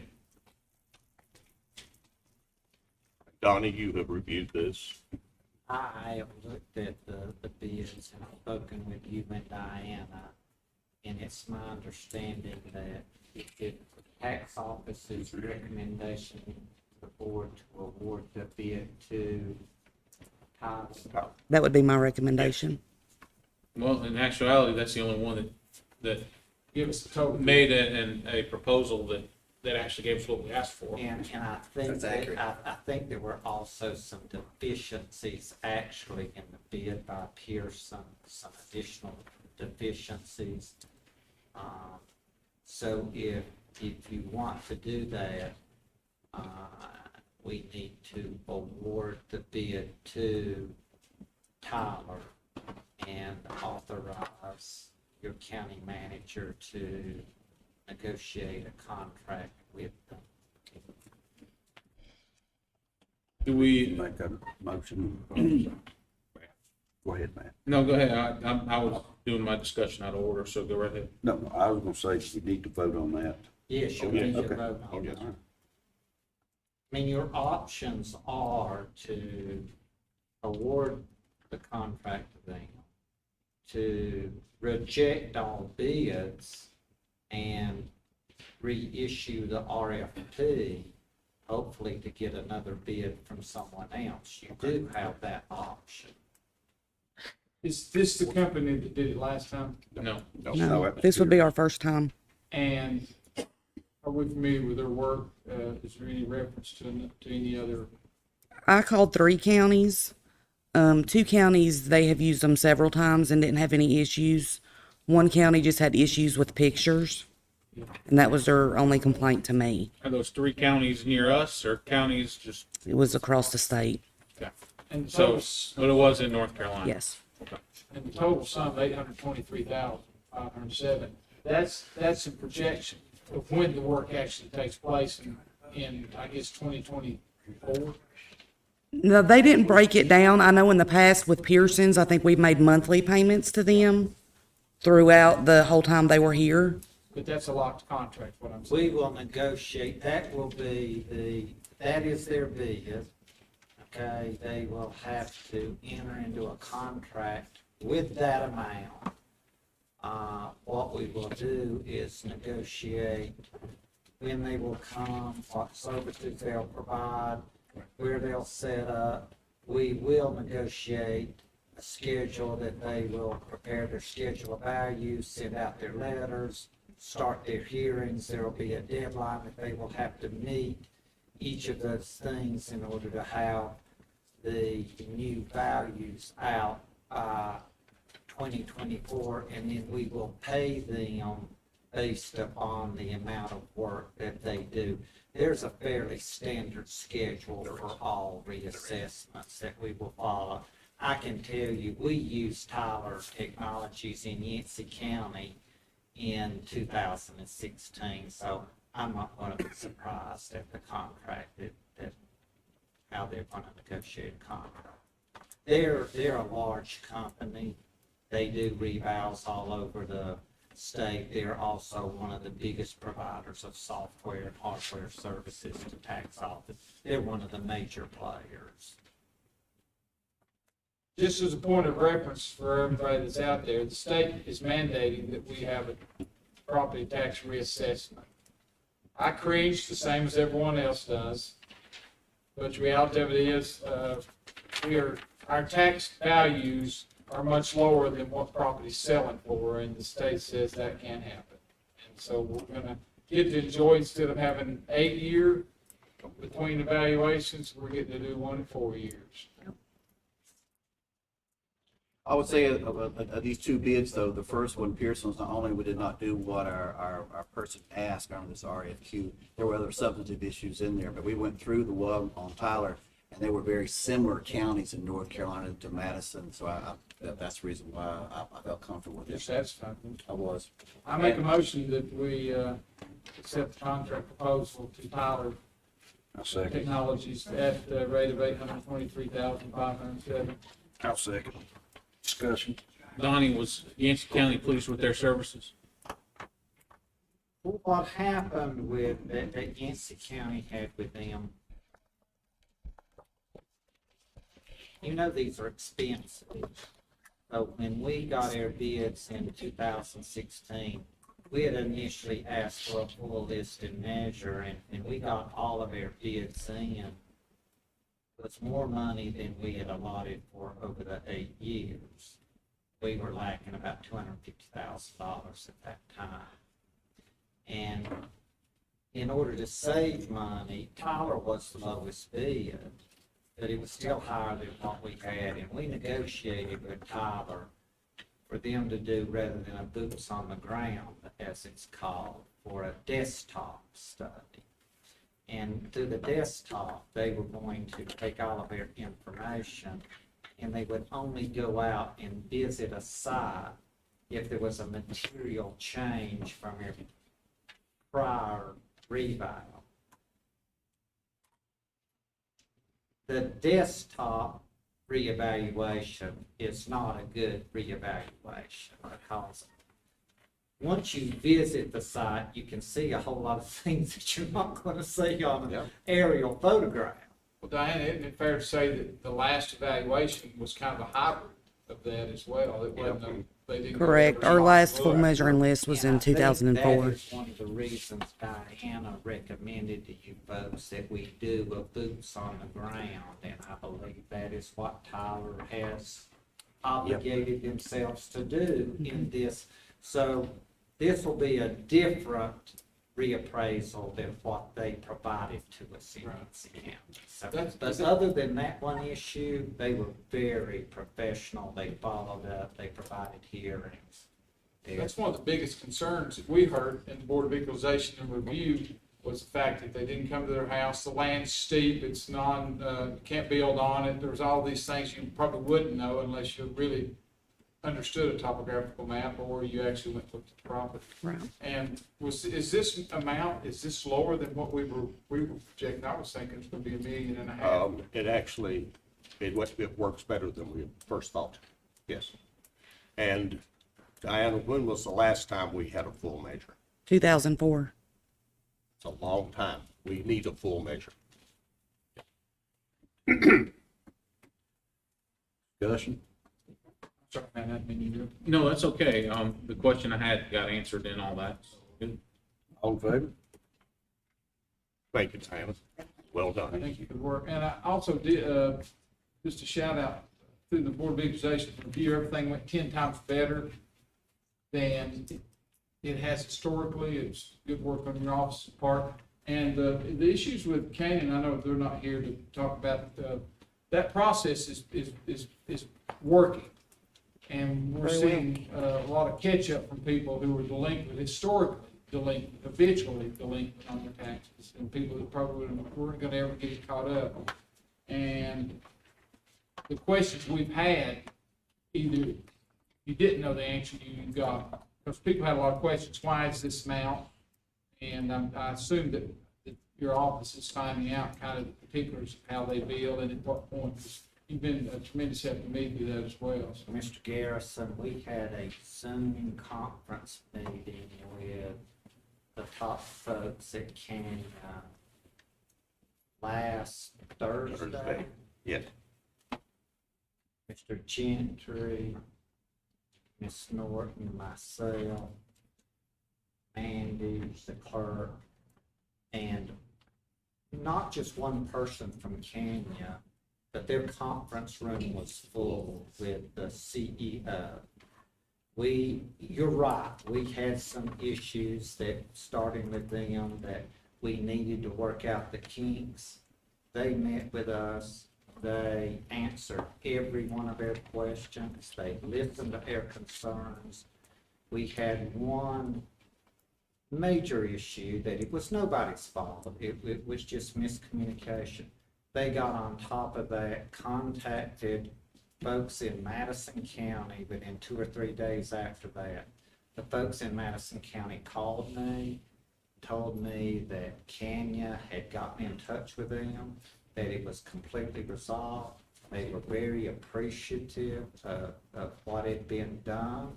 Donnie, you have reviewed this. I have looked at the bids and spoken with you and Diana, and it's my understanding that if the tax office's recommendation to the board to award the bid to Tyler. That would be my recommendation. Well, in actuality, that's the only one that Give us the total. made a proposal that actually gave us what we asked for. And I think That's accurate. I think there were also some deficiencies actually in the bid by Pearson, some additional deficiencies. So if you want to do that, we need to award the bid to Tyler and authorize your county manager to negotiate a contract with them. Do we, Make a motion. Go ahead, Matt. no, go ahead. I was doing my discussion out of order, so go right ahead. No, I was gonna say, we need to vote on that. Yes, you'll Okay. need to Okay. vote on yes. it. I mean, your options are to award the contract to them, to reject all bids and reissue the RFP, hopefully to get another bid from someone else. You do have that option. Is this the company that did it last time? No. No, this would be our first time. And are we familiar with their work? Is there any reference to any other? I called 3 counties. 2 counties, they have used them several times and didn't have any issues. 1 county just had issues with pictures, and that was their only complaint to me. Are those 3 counties near us or counties just, It was across the state. okay. And the So, total, but it was in North Carolina? Yes. Okay. and the total sum, 823,507. That's a projection of when the work actually takes place in I guess, 2024. No, they didn't break it down. I know in the past with Pearson's, I think we've made monthly payments to them throughout the whole time they were here. But that's a locked contract, what I'm saying. We will negotiate, that will be that is their bid. Okay, they will have to enter into a contract with that amount. What we will do is negotiate when they will come, what services they'll provide, where they'll set up. We will negotiate a schedule that they will prepare their schedule of values, send out their letters, start their hearings. There will be a deadline that they will have to meet each of those things in order to have the new values out by 2024, and then we will pay them based upon the amount of work that they do. There's a fairly standard schedule for all reassessments that we will follow. I can tell you, we used Tyler Technologies in Yancey County in 2016, so I'm not going to be surprised at the contract that how they're going to negotiate a contract. They're a large company. They do revals all over the state, they're also one of the biggest providers of software and hardware services to tax office. They're one of the major players. Just as a point of reference for everybody that's out there, the state is mandating that we have a property tax reassessment. I cringe the same as everyone else does, but the reality of it is, our tax values are much lower than what property's selling for, and the state says that can't happen. And so we're gonna get to enjoy, instead of having 8 year between evaluations, we're getting to do 1 in 4 years. I would say of these two bids, though, the first one, Pearson's, not only we did not do what our person asked under this RFQ, there were other substantive issues in there, but we went through the one on Tyler, and they were very similar counties in North Carolina to Madison, so that's the reason why I felt comfortable with You're it. satisfied? I was. I make a motion that we accept the contract proposal to Tyler I'll second. Technologies at the rate of $823,507. I'll second. Discussion. Donnie, was Yancey County pleased with their services? What happened with that Yancey County had with them? You know, these are expensive. So when we got our bids in 2016, we had initially asked for a full list and measure, and we got all of our bids in. It was more money than we had allotted for over the 8 years. We were lacking about $250,000 at that time. And in order to save money, Tyler was the lowest bid, but it was still higher than what we had, and we negotiated with Tyler for them to do, rather than a boots on the ground, as it's called, for a desktop study. And through the desktop, they were going to take all of their information, and they would only go out and visit a site if there was a material change from their prior reval. The desktop reevaluation is not a good reevaluation, because once you visit the site, you can see a whole lot of things that you're not going to see on an aerial photograph. Well, Diana, isn't it fair to say that the last evaluation was kind of a hybrid of that as well? It wasn't they didn't. Correct. Our last full measuring list was in I think 2004. that is one of the reasons Diana recommended to you folks that we do a boots on the ground, and I believe that is what Tyler has obligated themselves to do in this. So this will be a different reappraisal than what they provided to us in Yancey County. So, but other than that one issue, they were very professional. They followed up. They provided hearings. That's one of the biggest concerns that we heard in the Board of Equalization and Review was the fact that they didn't come to their house. The land's steep. It's can't build on it. There's all these things you probably wouldn't know unless you really understood a topographical map or you actually went to look at the property. Right. And is this amount, is this lower than what we were projecting? I was thinking it's going to be $1.5 million. It actually, it works better than we first thought, yes. And Diana, when was the last time we had a full measure? 2004. It's a long time. We need a full measure. Discussion. Sorry, man, I didn't mean you to. No, that's okay. The question I had got answered and all that. Good. All in favor? Thank you, Diana. Well done. Thank you for the work. And I also did, just a shout out through the Board of Equalization Review, everything went 10 times better than it has historically. It's good work on your office's part. And the issues with Canyon, I know they're not here to talk about, that process is working. And we're seeing a lot of catch up from people who were delinquent, historically delinquent, habitually delinquent on their taxes, and people that probably weren't going to ever get caught up. And the questions we've had, either you didn't know the answer, you got, because people had a lot of questions. Why is this amount? And I assume that your office is finding out kind of the particulars of how they bill and at what point you've been a tremendous help to me through that as well. So. Mr. Garrison, we had a Zoom conference meeting with the top folks at Kenya last Thursday. Yes. Mr. Gentry, Ms. Norton, myself, Mandy, the clerk, and not just one person from Kenya, but their conference room was full with the CEO. You're right, we had some issues that, starting with them, that we needed to work out the kinks. They met with us, they answered every one of our questions, they listened to our concerns. We had one major issue that it was nobody's fault, it was just miscommunication. They got on top of that, contacted folks in Madison County within 2 or 3 days after that. The folks in Madison County called me, told me that Kenya had gotten in touch with them, that it was completely resolved. They were very appreciative of what had been done.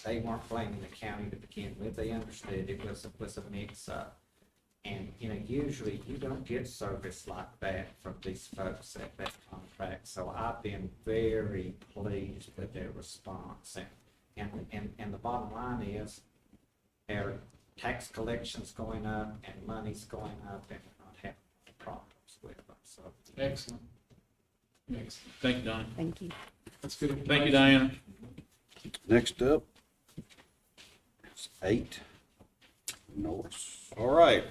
They weren't blaming the county to begin with. They understood it was a mix-up. And, usually you don't get service like that from these folks at that contract. So I've been very pleased with their response. And the bottom line is our tax collection's going up and money's going up and we're not having problems with them. So Excellent. Excellent. Thank you, Don. Thank you. That's good. Thank you, Diana. Next up is 8, Norris. All right.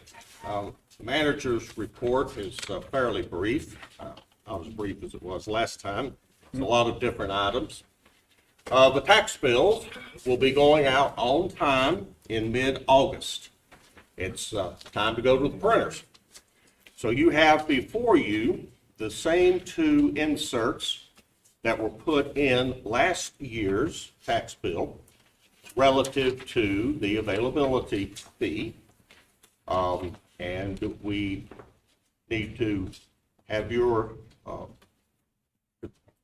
Manager's report is fairly brief, not as brief as it was last time. It's a lot of different items. The tax bills will be going out on time in mid-August. It's time to go to the printers. So you have before you the same 2 inserts that were put in last year's tax bill relative to the availability fee. And we need to have your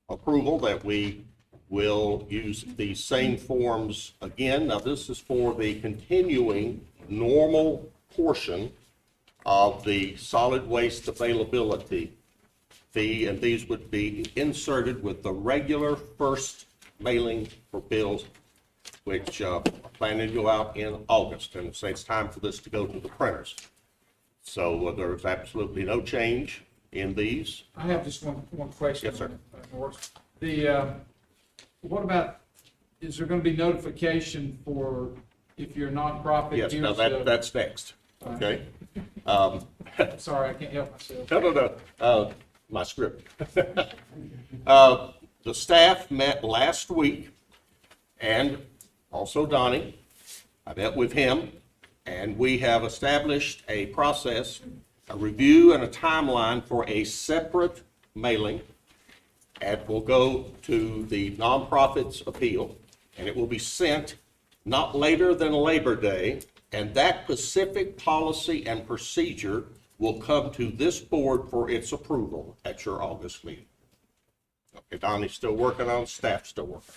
approval that we will use the same forms again. Now, this is for the continuing normal portion of the solid waste availability fee, and these would be inserted with the regular first mailing for bills, which are planning to go out in August, and so it's time for this to go to the printers. So there's absolutely no change in these. I have just one question. Yes, sir. Morris. What about, is there going to be notification for if you're a nonprofit? Yes, now that's next, okay? Sorry, I can't help myself. No, my script. The staff met last week, and also Donnie. I met with him, and we have established a process, a review and a timeline for a separate mailing. It will go to the nonprofits appeal, and it will be sent not later than Labor Day, and that specific policy and procedure will come to this board for its approval at your August meeting. Okay, Donnie's still working on, staff's still working.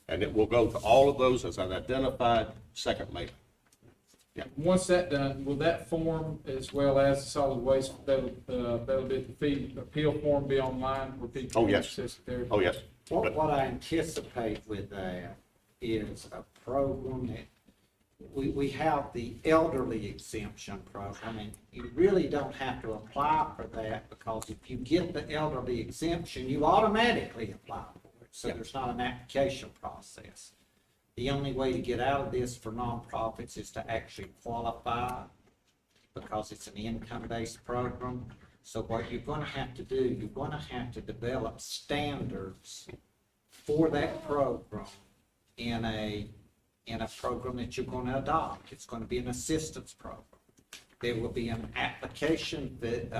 And it will go to all of those as an identified second mailing. Yeah. Once that's done, will that form as well as the solid waste availability fee appeal form be online where people can access it there? Oh, yes. what I anticipate with that is a program that we have the elderly exemption program, and you really don't have to apply for that, because if you get the elderly exemption, you automatically apply for it. So there's not an application process. The only way to get out of this for nonprofits is to actually qualify, because it's an income-based program. So what you're going to have to do, you're going to have to develop standards for that program in a program that you're going to adopt. It's going to be an assistance program. There will be an application that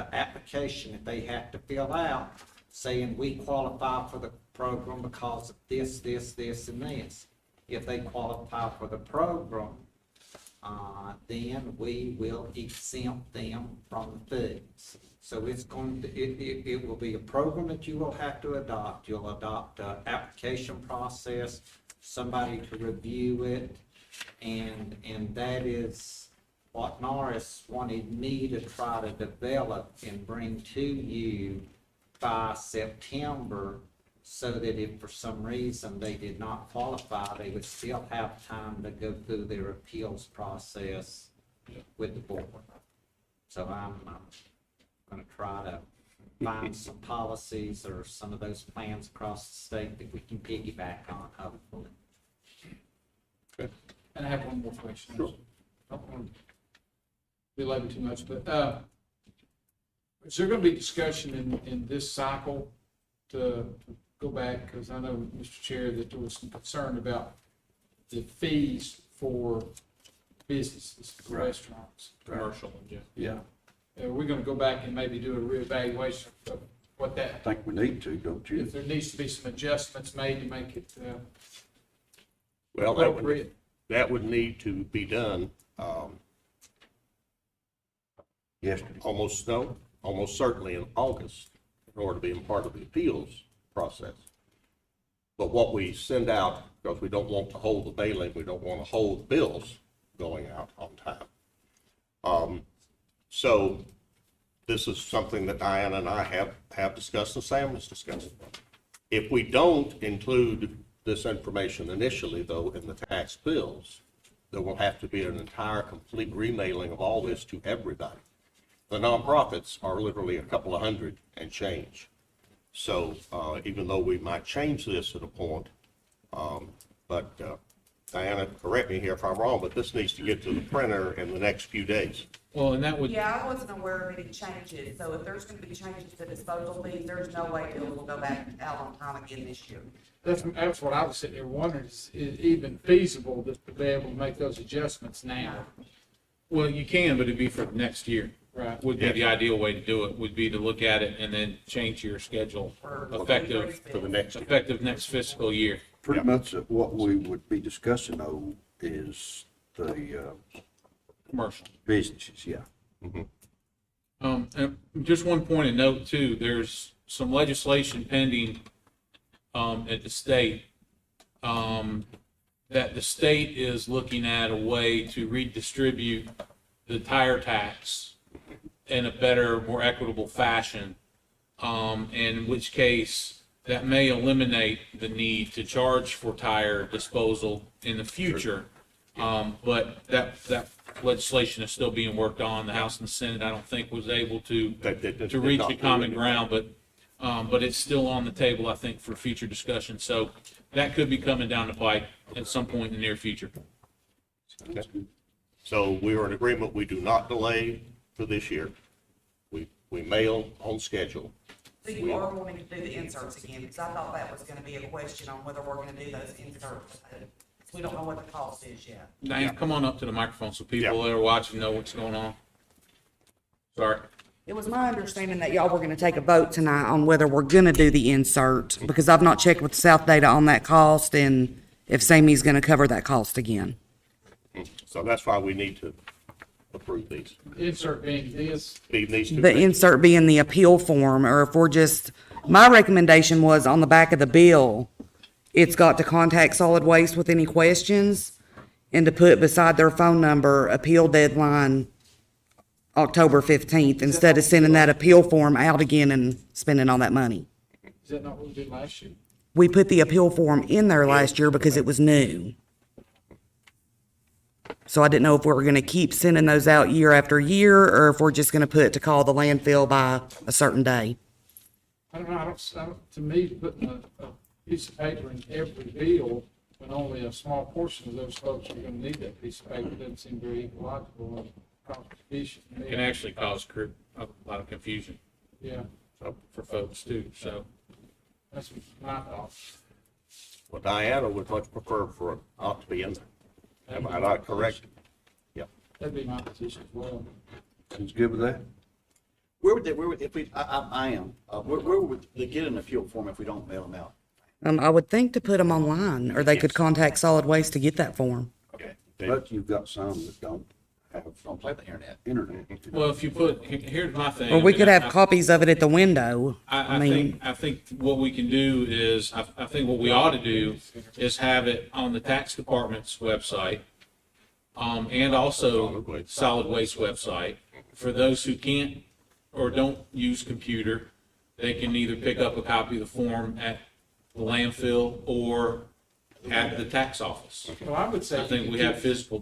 they have to fill out saying we qualify for the program because of this, this, this, and this. If they qualify for the program, then we will exempt them from the fees. So it's going to, it will be a program that you will have to adopt. You'll adopt an application process, somebody to review it, and that is what Norris wanted me to try to develop and bring to you by September, so that if for some reason they did not qualify, they would still have time to go through their appeals process with the board. So I'm gonna try to find some policies or some of those plans across the state that we can piggyback on, hopefully. And I have one more question. Sure. Don't want to belabor too much, but, is there gonna be discussion in this cycle to go back? Because I know, Mr. Chair, that there was some concern about the fees for businesses, restaurants. Commercial, Yeah. Are we gonna go back and maybe do a reevaluation of what I that, think we need to, don't you? if there needs to be some adjustments made to make it, Well, appropriate? that would need to be done, Yesterday. almost certainly in August, in order to be a part of the appeals process. But what we send out, because we don't want to hold the bailing, we don't want to hold bills going out on time. So this is something that Diana and I have discussed and Sam has discussed. If we don't include this information initially, though, in the tax bills, there will have to be an entire complete remailing of all this to everybody. The nonprofits are literally a couple of hundred and change. So even though we might change this at a point, but Diana, correct me here if I'm wrong, but this needs to get to the printer in the next few days. Well, and that would, Yeah, I wasn't aware of any changes, so if there's gonna be changes to disposal fees, there's no way bills will go back out on time again this year. That's what I was sitting there wondering, is it even feasible to be able to make those adjustments now? well, you can, but it'd be for next year. Right. Would be the ideal way to do it, would be to look at it and then change your schedule effective For the next year. effective next fiscal year. Pretty much what we would be discussing though is the Commercial. businesses, yeah. And just one point of note too, there's some legislation pending, at the state, that the state is looking at a way to redistribute the tire tax in a better, more equitable fashion. In which case that may eliminate the need to charge for tire disposal in the future. But that legislation is still being worked on. The House and the Senate, I don't think, was able to reach a common ground, but it's still on the table, I think, for future discussion. So that could be coming down the pike at some point in the near future. Okay. So we are in agreement, we do not delay for this year. We mail on schedule. So you are wanting to do the inserts again, because I thought that was gonna be a question on whether we're gonna do those inserts. We don't know what the cost is yet. Diane, come on up to the microphone so people that are watching know what's going on. Sorry. It was my understanding that y'all were gonna take a vote tonight on whether we're gonna do the insert, because I've not checked with South Data on that cost, and if Sammy's gonna cover that cost again. So that's why we need to approve these. Insert being this. The insert being the appeal form, or if we're just, my recommendation was on the back of the bill, it's got to contact solid waste with any questions, and to put beside their phone number, appeal deadline October 15th, instead of sending that appeal form out again and spending all that money. Is that not what we did last year? We put the appeal form in there last year because it was new. So I didn't know if we were gonna keep sending those out year after year, or if we're just gonna put to call the landfill by a certain day. I don't know, I don't, to me, putting a piece of paper in every bill, when only a small portion of those folks are gonna need that piece of paper, doesn't seem very ecological and cost-efficient. It can actually cause a lot of confusion. Yeah. For folks too, so. That's my thought. Well, Diana would much prefer for it not to be in there. Am I not correct? Yeah. That'd be my position as well. Who's good with that? Where would if we, I am, where would they get an appeal form if we don't mail them out? I would think to put them online, or they could contact solid waste to get that form. Okay. But you've got some that don't don't play the internet. Well, if you put, here's my thing. Or we could have I- copies of it at the window. I think what we can do is, I think what we ought to do is have it on the tax department's website, and also solid waste website. For those who can't or don't use computer, they can either pick up a copy of the form at the landfill or at the tax office. Well, I would say. I think we have physical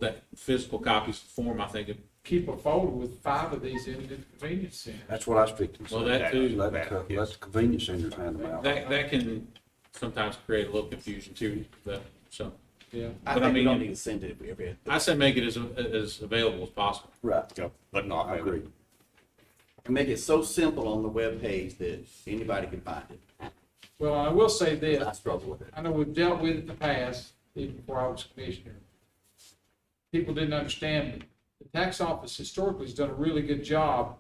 copies of the form, I think. Keep a folder with 5 of these in the convenience center. That's what I was thinking. Well, that too. Let the convenience centers hand them out. That can sometimes create a little confusion too, but, so. Yeah. But I we don't need mean, to send it every. I say make it as available as possible. Right. But not. I agree. And make it so simple on the webpage that anybody can find it. Well, I will say I this, struggle with it. I know we've dealt with it in the past, even before I was commissioner. People didn't understand it. The tax office historically has done a really good job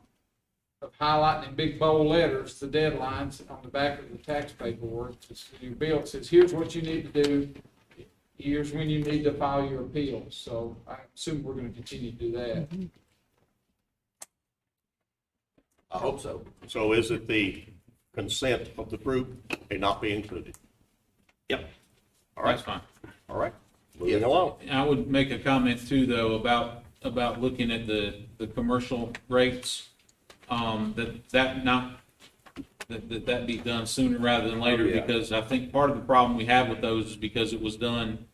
of highlighting in big bold letters the deadlines on the back of the tax paperwork. Your bill says, here's what you need to do, here's when you need to file your appeals. So I assume we're gonna continue to do that. I hope so. So is it the consent of the group may not be included? Yep. All right, That's fine. all right. Moving along. I would make a comment too, though, about looking at the commercial rates, that be done sooner rather than later, because I think part of the problem we have with those is because it was done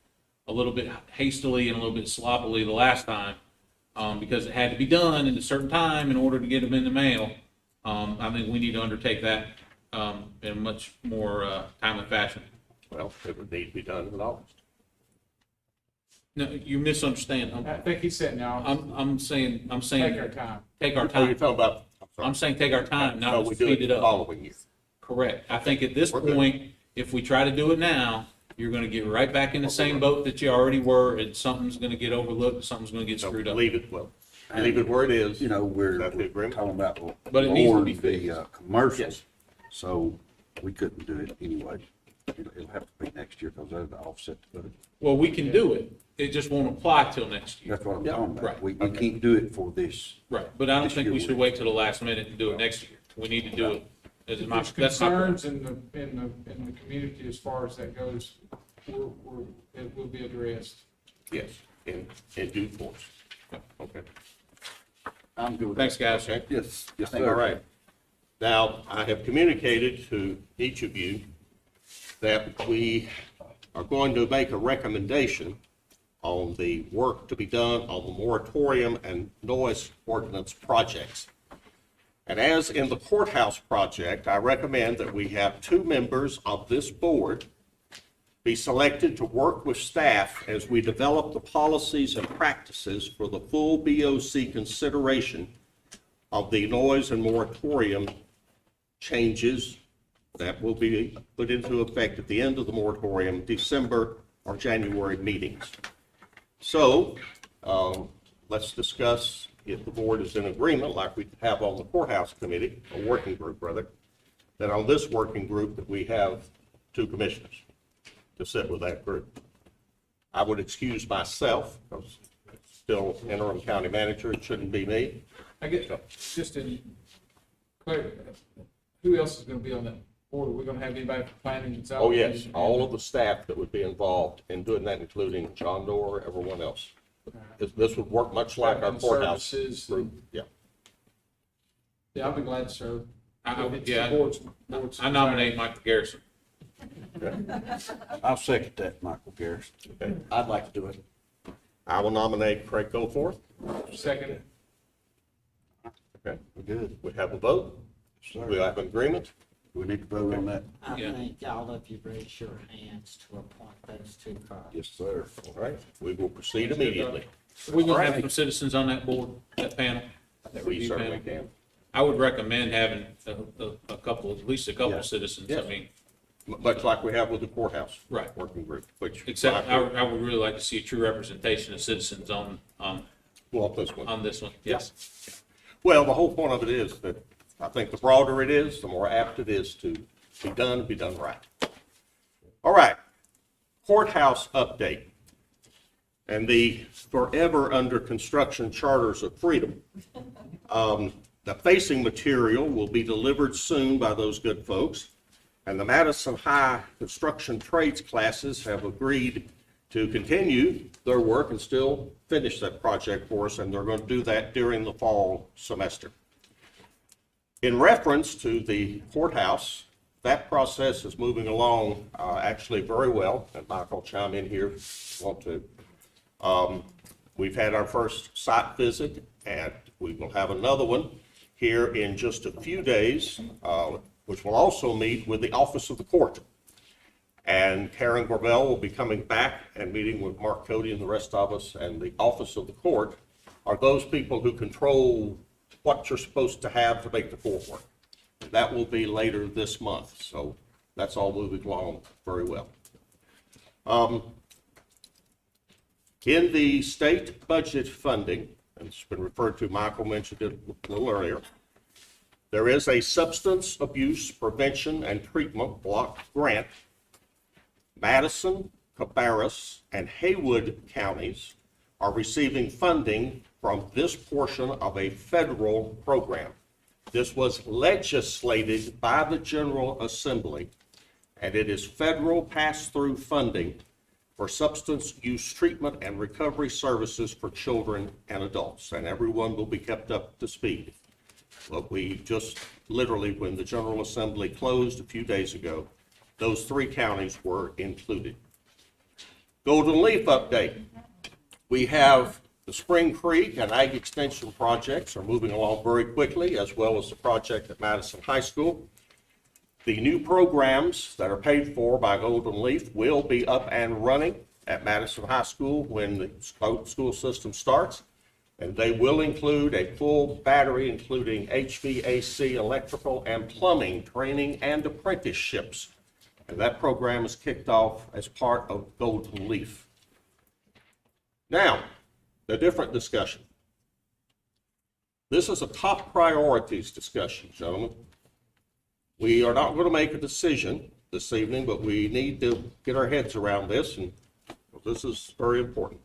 a little bit hastily and a little bit sloppily the last time, because it had to be done at a certain time in order to get them in the mail. I think we need to undertake that, in a much more, timely fashion. Well, it would need to be done in August. No, you misunderstand. I think he said now, I'm saying. take our time. Take our Oh, you're time. talking about, I'm saying take our time, so not we do speed it it the up. following year. Correct. I think at this We're good. point, if we try to do it now, you're gonna get right back in the same boat that you already were, and something's gonna get overlooked, something's gonna get So screwed up. leave it, well, leave it where it is. You know, we're Is that the agreement? talking about But it needs to lowering be the fixed. commercials, Yes. so we couldn't do it anyway. It'll have to be next year because of the offset to it. Well, we can do it. It just won't apply till next year. That's what I'm talking about. Right. We can't do it for this. Right. But I don't This think we year should wait till the last minute and do it next year. We need to do it. As If my, there's that's my. concerns in the community as far as that goes, it will be addressed. Yes, in due course. Okay. I'm good with Thanks, guys. Okay. Yes, yes, All sir. right. Now, I have communicated to each of you that we are going to make a recommendation on the work to be done on the moratorium and noise ordinance projects. And as in the courthouse project, I recommend that we have 2 members of this board be selected to work with staff as we develop the policies and practices for the full BOC consideration of the noise and moratorium changes that will be put into effect at the end of the moratorium, December or January meetings. So let's discuss, if the board is in agreement, like we have on the courthouse committee, a working group, rather, that on this working group that we have 2 commissioners to sit with that group. I would excuse myself, because it's still interim county manager, it shouldn't be me. I get, just in clarity, who else is gonna be on that board? Are we gonna have anybody from planning and zoning? Oh, yes, all of the staff that would be involved in doing that, including John Doerr, everyone else. This would work much like our And courthouse services group, yeah. Yeah, I'll be glad to serve. It's the Yeah. board's I nominate Michael Garrison. I'll second that, Michael Garrison. Okay. I'd like to do it. I will nominate Craig Goforth. Second. Okay, We're good. we have a vote. Sir. We have an agreement. We need to vote on that. I Yeah. think all of you raise your hands to appoint those 2 firms. Yes, sir. All right, we will proceed immediately. We're gonna have some citizens on that board, that panel. that We review certainly panel. can. I would recommend having a couple, at least a couple Yeah. of citizens. Yes. I mean, Much like we have with the courthouse. Right. Working group, which. except I would really like to see a true representation of citizens on Well, this one. this one. Yes. Well, the whole point of it is that I think the broader it is, the more apt it is to be done right. All right, courthouse update. and the forever under construction charters of freedom. The facing material will be delivered soon by those good folks, and the Madison High construction trades classes have agreed to continue their work and still finish that project for us, and they're going to do that during the fall semester. In reference to the courthouse, that process is moving along actually very well, and Michael chime in here if you want to. We've had our first site visit, and we will have another one here in just a few days, which will also meet with the Office of the Court. And Karen Gravel will be coming back and meeting with Mark Cody and the rest of us, and the Office of the Court are those people who control what you're supposed to have to make the court work. That will be later this month, so that's all moving along very well. In the state budget funding, and it's been referred to, Michael mentioned it a little earlier, there is a substance abuse prevention and treatment block grant. Madison, Cabarrus, and Haywood counties are receiving funding from this portion of a federal program. This was legislated by the General Assembly, and it is federal pass-through funding for substance use treatment and recovery services for children and adults, and everyone will be kept up to speed. But we just literally, when the General Assembly closed a few days ago, those 3 counties were included. Golden Leaf update. We have the Spring Creek and Ag Extension projects are moving along very quickly, as well as the project at Madison High School. The new programs that are paid for by Golden Leaf will be up and running at Madison High School when the school system starts, and they will include a full battery, including HVAC, electrical, and plumbing training and apprenticeships. And that program is kicked off as part of Golden Leaf. Now, a different discussion. This is a top priorities discussion, gentlemen. We are not going to make a decision this evening, but we need to get our heads around this, and this is very important.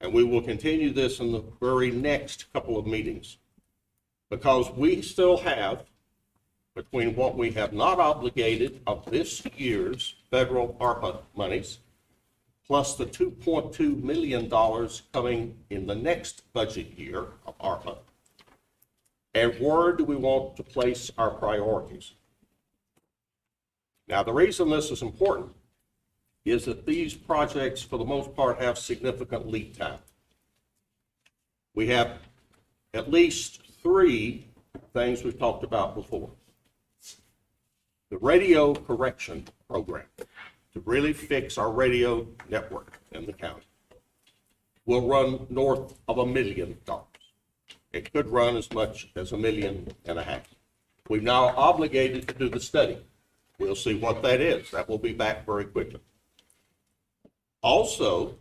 And we will continue this in the very next couple of meetings, because we still have, between what we have not obligated of this year's federal ARPA monies, plus the $2.2 million coming in the next budget year of ARPA, and where do we want to place our priorities? Now, the reason this is important is that these projects, for the most part, have significant lead time. We have at least 3 things we've talked about before. The radio correction program, to really fix our radio network in the county, will run north of $1 million. It could run as much as $1.5 million. We've now obligated to do the study. We'll see what that is. That will be back very quickly. Also,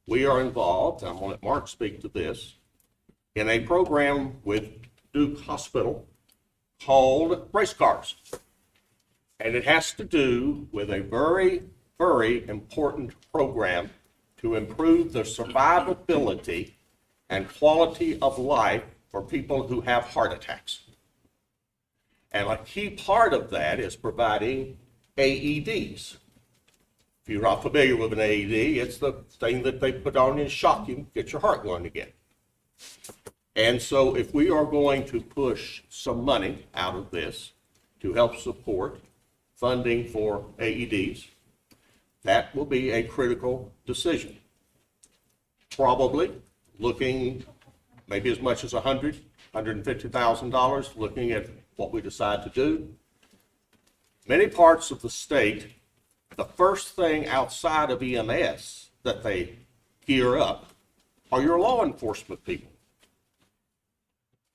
we are involved, I'm going to let Mark speak to this, in a program with Duke Hospital called Race Cars. And it has to do with a very, very important program to improve the survivability and quality of life for people who have heart attacks. And a key part of that is providing AEDs. If you're not familiar with an AED, it's the thing that they put on you and shock you, get your heart going again. And so if we are going to push some money out of this to help support funding for AEDs, that will be a critical decision. Probably looking maybe as much as $150,000, looking at what we decide to do. Many parts of the state, the first thing outside of EMS that they gear up are your law enforcement people.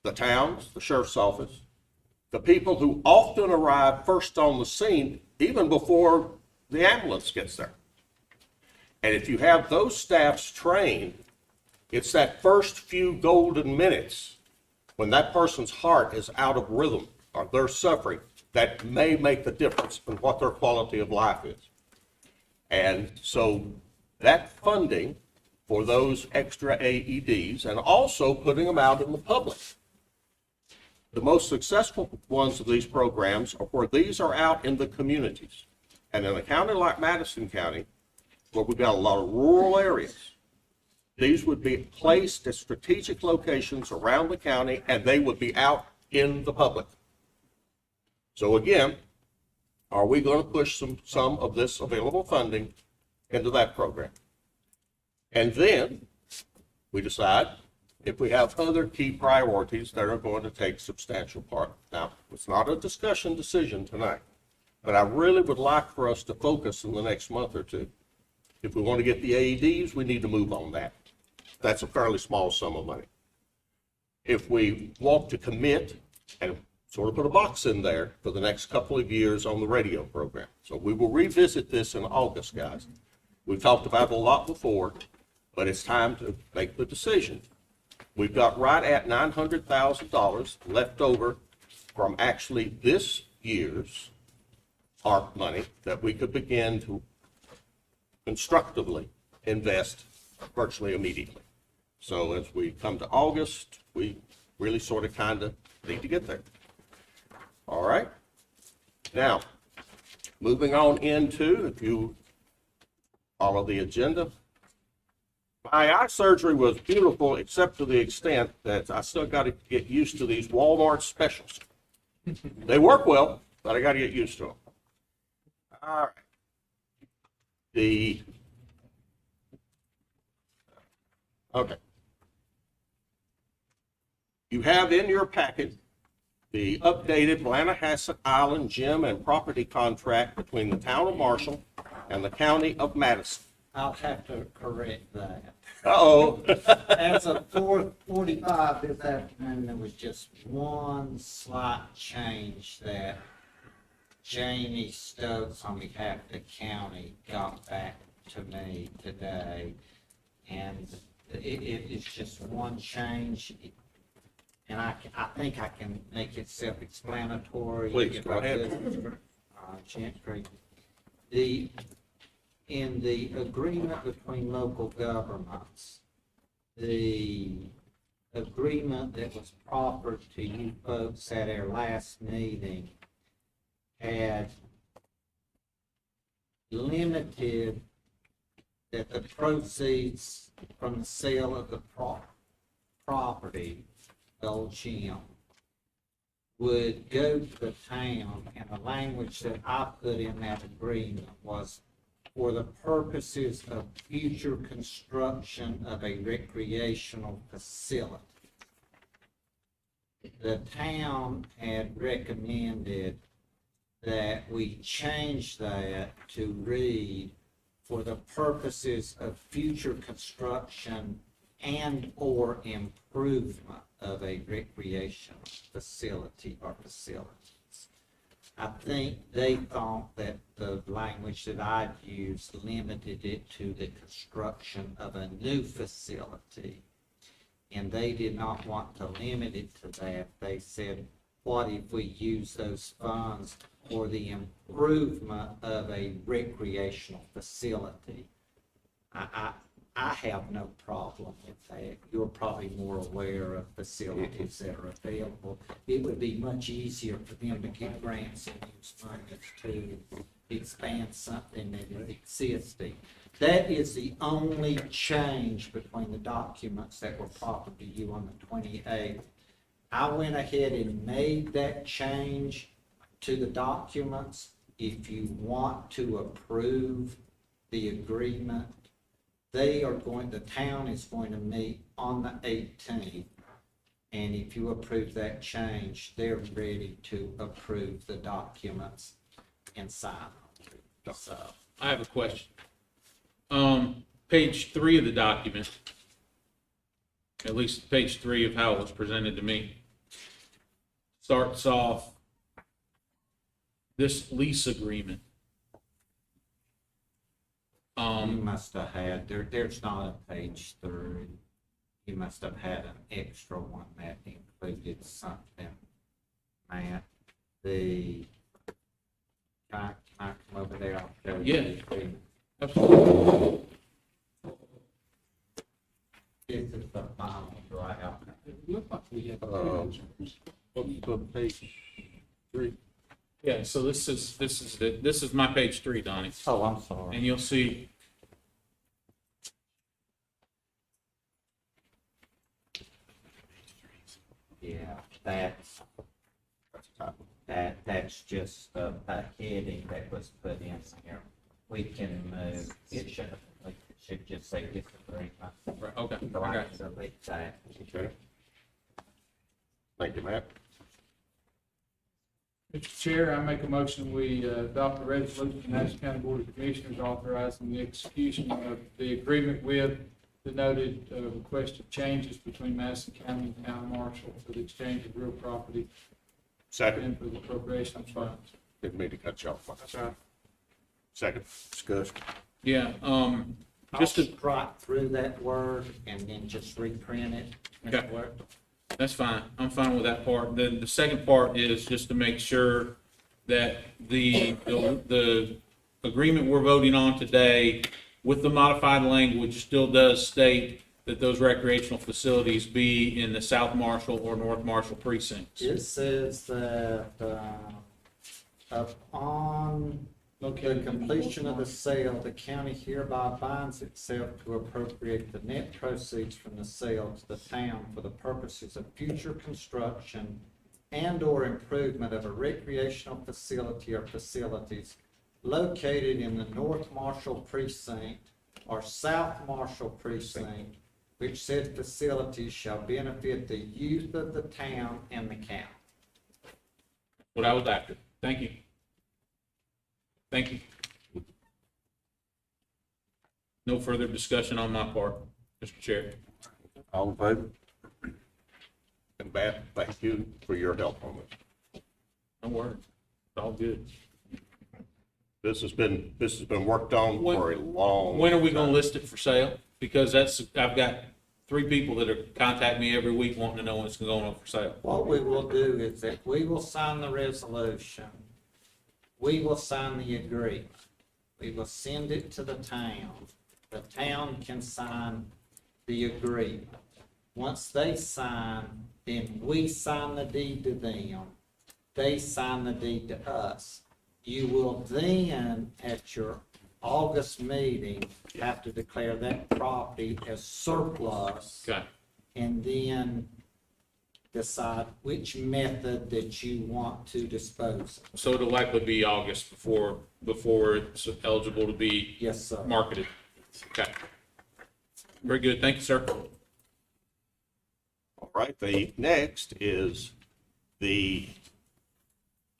The towns, the sheriff's office, the people who often arrive first on the scene even before the ambulance gets there. And if you have those staffs trained, it's that first few golden minutes when that person's heart is out of rhythm or they're suffering that may make the difference in what their quality of life is. And so that funding for those extra AEDs and also putting them out in the public. The most successful ones of these programs are where these are out in the communities. And in a county like Madison County, where we've got a lot of rural areas, these would be placed at strategic locations around the county, and they would be out in the public. So again, are we going to push some of this available funding into that program? And then we decide if we have other key priorities that are going to take substantial part. Now, it's not a discussion decision tonight, but I really would like for us to focus in the next month or two. If we want to get the AEDs, we need to move on that. That's a fairly small sum of money. If we want to commit and sort of put a box in there for the next couple of years on the radio program. So we will revisit this in August, guys. We've talked about it a lot before, but it's time to make the decision. We've got right at $900,000 left over from actually this year's ARP money that we could begin to constructively invest virtually immediately. So as we come to August, we really sort of kind of need to get there. All right. Now, moving on into, if you follow the agenda, my eye surgery was beautiful, except to the extent that I still got to get used to these Walmart specials. They work well, but I got to get used to them. All right. Okay. You have in your packet the updated Blanahasset Island gym and property contract between the town of Marshall and the county of Madison. I'll have to correct that. Uh-oh. As of 4:45 this afternoon, there was just one slight change that Jamie Stokes on behalf of the county got back to me today. And it's just one change. And I think I can make it self-explanatory. Please, go ahead. In the agreement between local governments, the agreement that was proffered to you folks at our last meeting had limited that the proceeds from the sale of the property, the old gym, would go to the town, and the language that I put in that agreement was for the purposes of future construction of a recreational facility. The town had recommended that we change that to read for the purposes of future construction and or improvement of a recreational facility or facilities. I think they thought that the language that I'd used limited it to the construction of a new facility. And they did not want to limit it to that. They said, what if we use those funds for the improvement of a recreational facility? I have no problem with that. You're probably more aware of facilities that are available. It would be much easier for them to get grants and use money to expand something that is existing. That is the only change between the documents that were proffered to you on the 28th. I went ahead and made that change to the documents. If you want to approve the agreement, the town is going to meet on the 18th. And if you approve that change, they're ready to approve the documents and sign them. So, I have a question. Page 3 of the document, at least page 3 of how it was presented to me, starts off this lease agreement. you must have had, there's not a page 3. You must have had an extra one that included something. Matt, can I come over there? I'll show you. Yeah. Absolutely. Page 3. Yeah, so this is my page 3, Donnie. Oh, I'm sorry. And you'll see, Yeah, that's just a heading that was put in here. We can move, it should just say disagreement. right, okay, So I I got can you. delete that. Okay. Thank you, Matt. Mr. Chair, I make a motion, we adopt a resolution, the Madison County Board of Commissioners authorizing the execution of the agreement with the noted requested changes between Madison County and Town Marshall for the exchange of real property Second. and for the appropriation of funds. Didn't mean to cut you off. That's right. Second. Discussion. Yeah, I'll just to, strike through that word and then just reprint it. Mr. Okay. Clerk. that's fine. I'm fine with that part. Then the second part is just to make sure that the agreement we're voting on today with the modified language still does state that those recreational facilities be in the South Marshall or North Marshall precincts. It says that, upon the completion of the sale, the county hereby binds itself to appropriate the net proceeds from the sale to the town for the purposes of future construction and/or improvement of a recreational facility or facilities located in the North Marshall precinct or South Marshall precinct, which said facilities shall benefit the youth of the town and the county. What I was after. Thank you. Thank you. No further discussion on my part, Mr. Chair. All in favor? And Matt, thank you for your help on this. No worries. It's all good. This has been worked on for a long. When are we gonna time. list it for sale? Because I've got 3 people that are contact me every week wanting to know when it's going on for sale. What we will do is that we will sign the resolution. We will sign the agreement. We will send it to the town. The town can sign the agreement. Once they sign, then we sign the deed to them. They sign the deed to us. You will then, at your August meeting, have to declare that property as surplus. Okay. And then decide which method that you want to dispose of. So it'll likely be August before it's eligible to be Yes, sir. marketed. Okay. Very good. Thank you, sir. All right, the next is the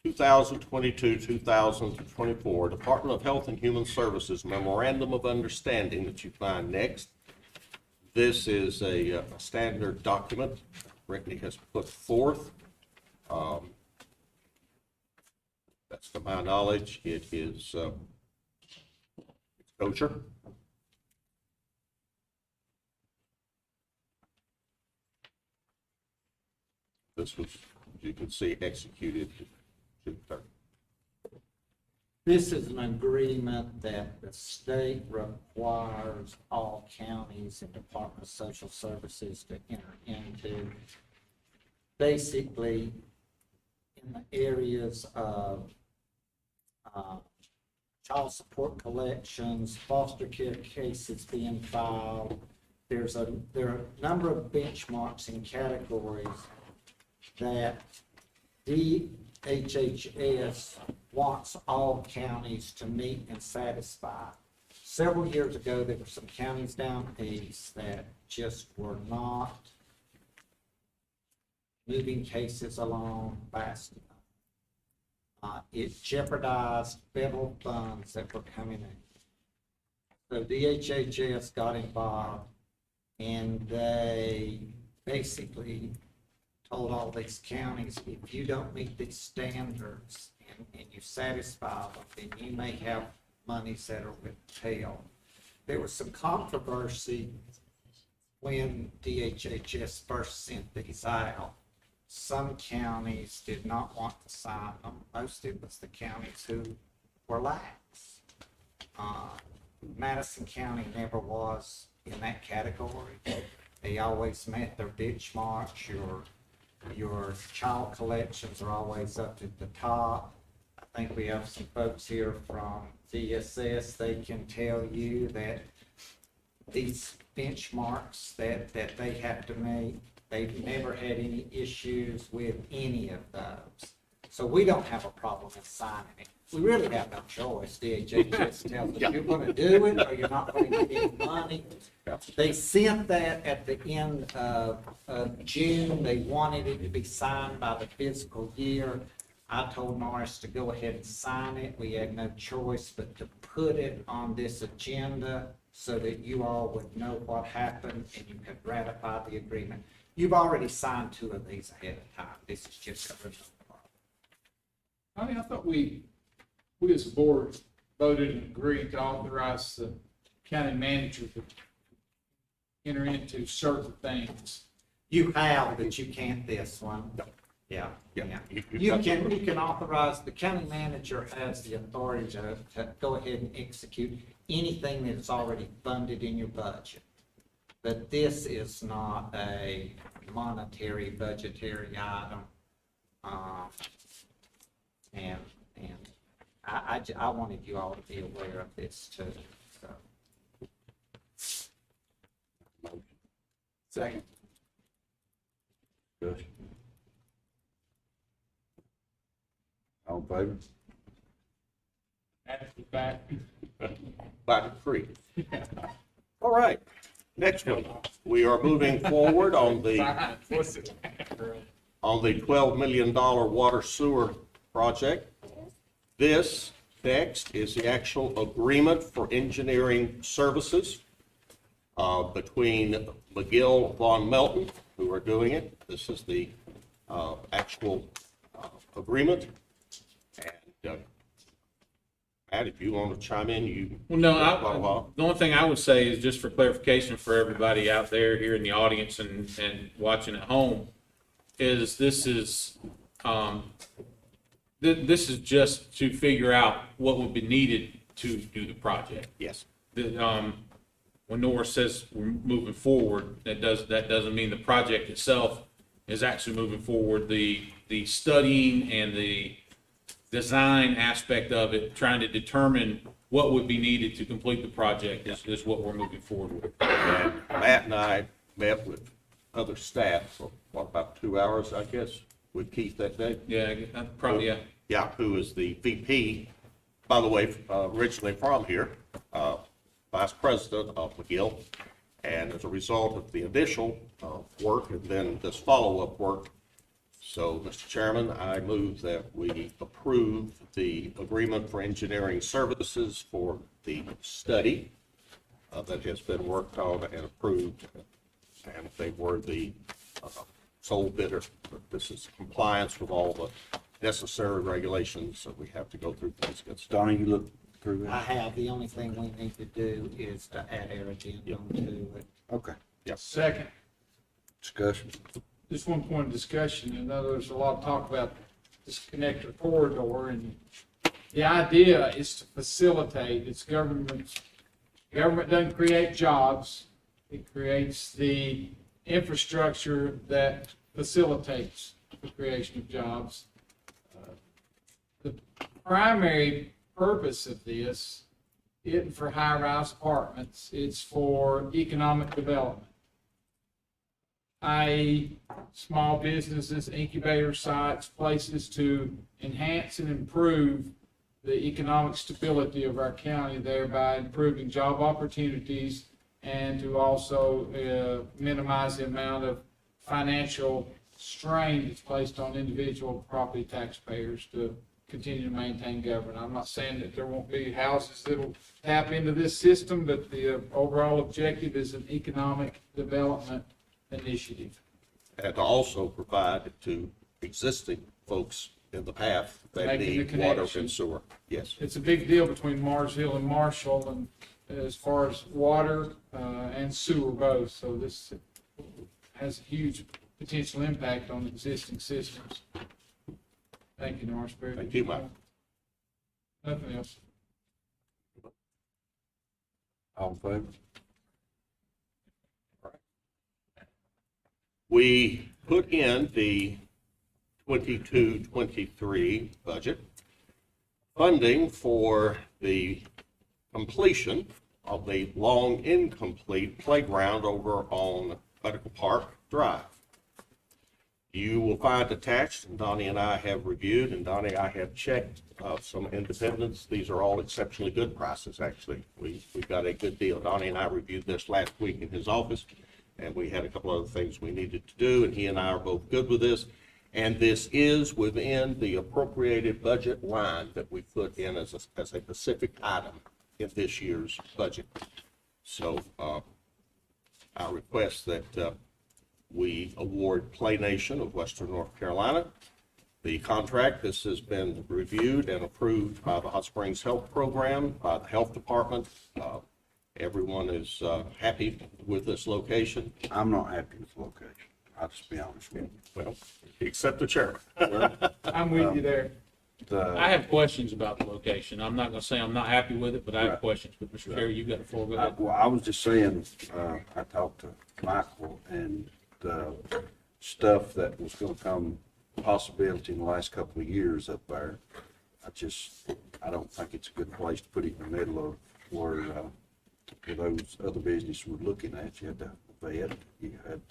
2022-2024 Department of Health and Human Services Memorandum of Understanding that you find next. This is a standard document Brittany has put forth. That's to my knowledge, it is kosher. This was, as you can see, executed June 30th. This is an agreement that the state requires all counties and Department of Social Services to enter into. Basically, in the areas of child support collections, foster care cases being filed, there are a number of benchmarks and categories that DHHS wants all counties to meet and satisfy. Several years ago, there were some counties down east that just were not moving cases along fast enough. It jeopardized federal funds that were coming in. So DHHS got involved and they basically told all these counties, if you don't meet these standards and you satisfy them, then you may have monies that are withheld. There was some controversy when DHHS first sent these out. Some counties did not want to sign them. Most of it was the counties who were lax. Madison County never was in that category. They always met their benchmarks. Your Your child collections are always up at the top. I think we have some folks here from DSS. They can tell you that these benchmarks that they have to meet, they've never had any issues with any of those. So we don't have a problem in signing it. We really have no choice. DHHS tells us you're gonna do it or you're not gonna get any money. They sent that at the end of June. They wanted it to be signed by the fiscal year. I told Norris to go ahead and sign it. We had no choice but to put it on this agenda so that you all would know what happened and you could ratify the agreement. You've already signed 2 of these ahead of time. This is just a renewal. I thought we as a board voted and agreed to authorize the county manager to enter into certain things. You have, but you can't this one. Yeah. You can authorize, the county manager has the authority to go ahead and execute anything that's already funded in your budget. But this is not a monetary budgetary item. And I wanted you all to be aware of this too, so. Second. Good. All in favor? After the fact. By decree. All right, next one. We are moving forward on the $12 million water sewer project. This next is the actual agreement for engineering services between McGill Von Melton, who are doing it. This is the actual agreement. And Matt, if you want to chime in, you. Well, no, the only thing I would say is just for clarification for everybody out there here in the audience and watching at home, is this is just to figure out what would be needed to do the project. Yes. When Norris says we're moving forward, that doesn't mean the project itself is actually moving forward. The studying and the design aspect of it, trying to determine what would be needed to complete the project is what we're moving forward with. And Matt and I met with other staff for, about 2 hours, I guess, with Keith that day? Yeah, probably, yeah. Yeah, who is the VP, by the way, originally from here, Vice President of McGill. And as a result of the initial work and then this follow-up work, so, Mr. Chairman, I move that we approve the agreement for engineering services for the study that has been worked on and approved. And they were the sole bidder. This is compliance with all the necessary regulations that we have to go through. Donnie, you look through that? I have, the only thing we need to do is to add our addendum to it. Okay. Yep. Second. Discussion. Just one point of discussion. I know there's a lot of talk about this connector corridor, and the idea is to facilitate. It's government doesn't create jobs. It creates the infrastructure that facilitates the creation of jobs. The primary purpose of this isn't for high-rise apartments. It's for economic development, i.e. small businesses, incubator sites, places to enhance and improve the economic stability of our county, thereby improving job opportunities and to also minimize the amount of financial strain that's placed on individual property taxpayers to continue to maintain government. I'm not saying that there won't be houses that will tap into this system, but the overall objective is an economic development initiative. And to also provide to existing folks in the path that Making need the water connection. and sewer. Yes. It's a big deal between Mars Hill and Marshall, and as far as water and sewer both. So this has a huge potential impact on existing systems. Thank you, Norris. Thank you, Mike. Nothing else. All in favor? We put in the 22-23 budget funding for the completion of the long incomplete playground over on Medical Park Drive. You will find attached, and Donnie and I have reviewed, and Donnie, I have checked some independents. These are all exceptionally good prices, actually. We got a good deal. Donnie and I reviewed this last week in his office, and we had a couple other things we needed to do, and he and I are both good with this. And this is within the appropriated budget line that we put in as a specific item in this year's budget. So I request that we award Play Nation of Western North Carolina the contract. This has been reviewed and approved by the Hot Springs Health Program, by the Health Department. Everyone is happy with this location. I'm not happy with the location. I'll just be honest with you. Well, except the chairman. I'm with you there. I have questions about the location. I'm not gonna say I'm not happy with it, but I have questions. But Mr. Chair, you got the floor. Go ahead. Well, I was just saying, I talked to Michael, and the stuff that was gonna come, possibility in the last couple of years up there, I don't think it's a good place to put it in the middle of where those other businesses were looking at. You had the vet, you had,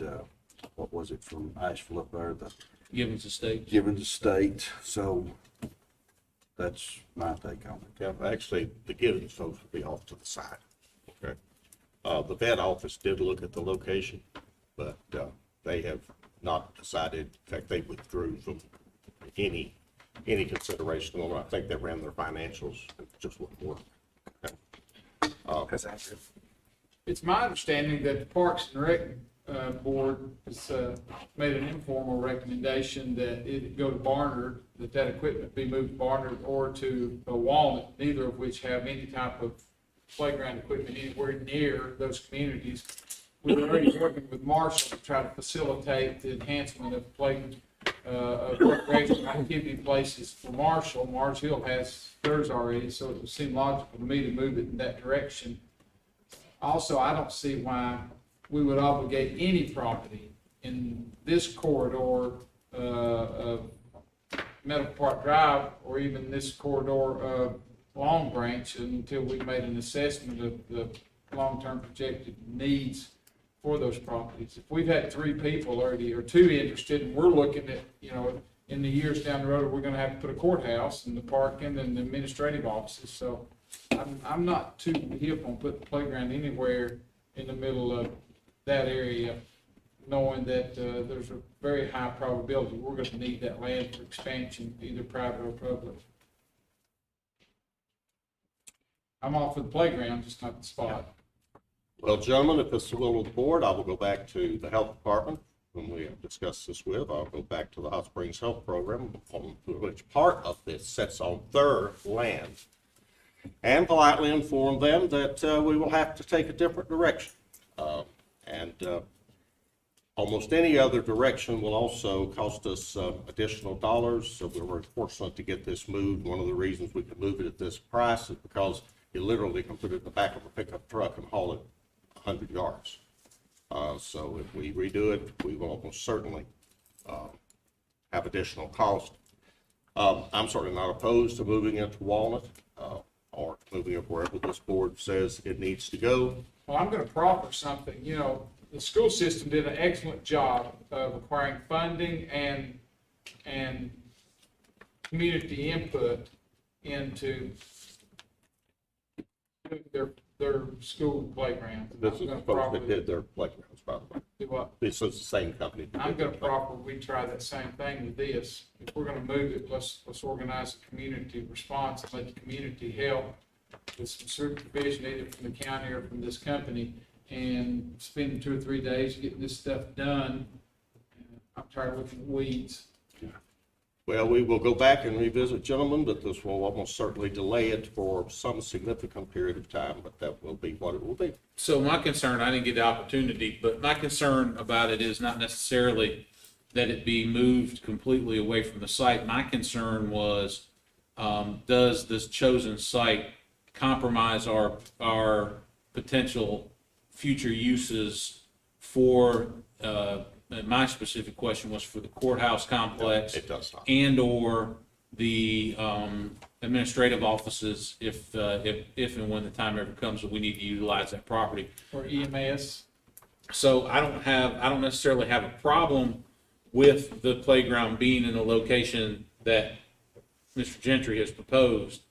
what was it from Asheville up there? The Givens Estate. Givens Estate. So that's my take on it. Yeah, actually, the Givens folks would be off to the side. Okay. The vet office did look at the location, but they have not decided. In fact, they withdrew from any consideration on it. I think they ran their financials and just wouldn't work. Okay. It's my understanding that the Parks and Rec Board has made an informal recommendation that it go to Barnard, that equipment be moved to Barnard or to Walnut, neither of which have any type of playground equipment anywhere near those communities. We're already working with Marshall to try to facilitate the enhancement of recreational activity places for Marshall. Mars Hill has theirs already, so it would seem logical to me to move it in that direction. Also, I don't see why we would obligate any property in this corridor of Medical Park Drive, or even this corridor of Long Branch, until we've made an assessment of the long-term projected needs for those properties. If we've had 3 people already, or 2 interested, and we're looking at, in the years down the road, we're gonna have to put a courthouse and the parking and the administrative offices. So I'm not too hip on putting the playground anywhere in the middle of that area, knowing that there's a very high probability we're going to need that land for expansion, either private or public. I'm all for the playground, just not the spot. Well, gentlemen, if it's the will of the board, I will go back to the Health Department, whom we have discussed this with. I'll go back to the Hot Springs Health Program, on which part of this sits on their land, and politely inform them that we will have to take a different direction. Almost any other direction will also cost us additional dollars, so we were fortunate to get this moved. One of the reasons we could move it at this price is because you literally can put it in the back of a pickup truck and haul it 100 yards. So if we redo it, we will almost certainly have additional cost. I'm certainly not opposed to moving it to Walnut or moving it wherever this board says it needs to go. Well, I'm going to proffer something. The school system did an excellent job of acquiring funding and community input into their school playgrounds. This is the folks that did their playgrounds, by the way. Do what? This is the same company. I'm going to proffer we try that same thing with this. If we're going to move it, let's organize a community response and let the community help with some supervision, either from the county or from this company, and spend 2 or 3 days getting this stuff done. I'm tired of looking at weeds. Well, we will go back and revisit, gentlemen, but this will almost certainly delay it for some significant period of time, but that will be what it will be. So my concern, I didn't get the opportunity, but my concern about it is not necessarily that it be moved completely away from the site. My concern was, does this chosen site compromise our potential future uses for my specific question was for the courthouse complex. It does not. And/or the administrative offices, if and when the time ever comes that we need to utilize that property. Or EMS. So I don't necessarily have a problem with the playground being in a location that Mr. Gentry has proposed.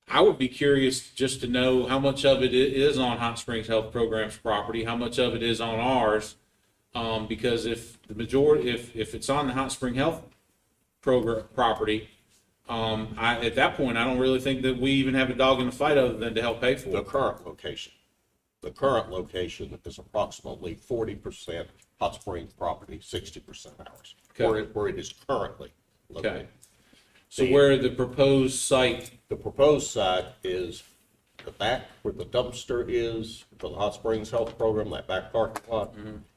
I would be curious just to know how much of it is on Hot Springs Health Program's property, how much of it is on ours. Because if the majority, if it's on the Hot Spring Health program property, at that point, I don't really think that we even have a dog in the fight other than to help pay for The it. current location. The current location is approximately 40% Hot Springs property, 60% ours, where it is currently located. Okay. So where the proposed site, The proposed site is the back where the dumpster is for the Hot Springs Health Program, that back parking lot,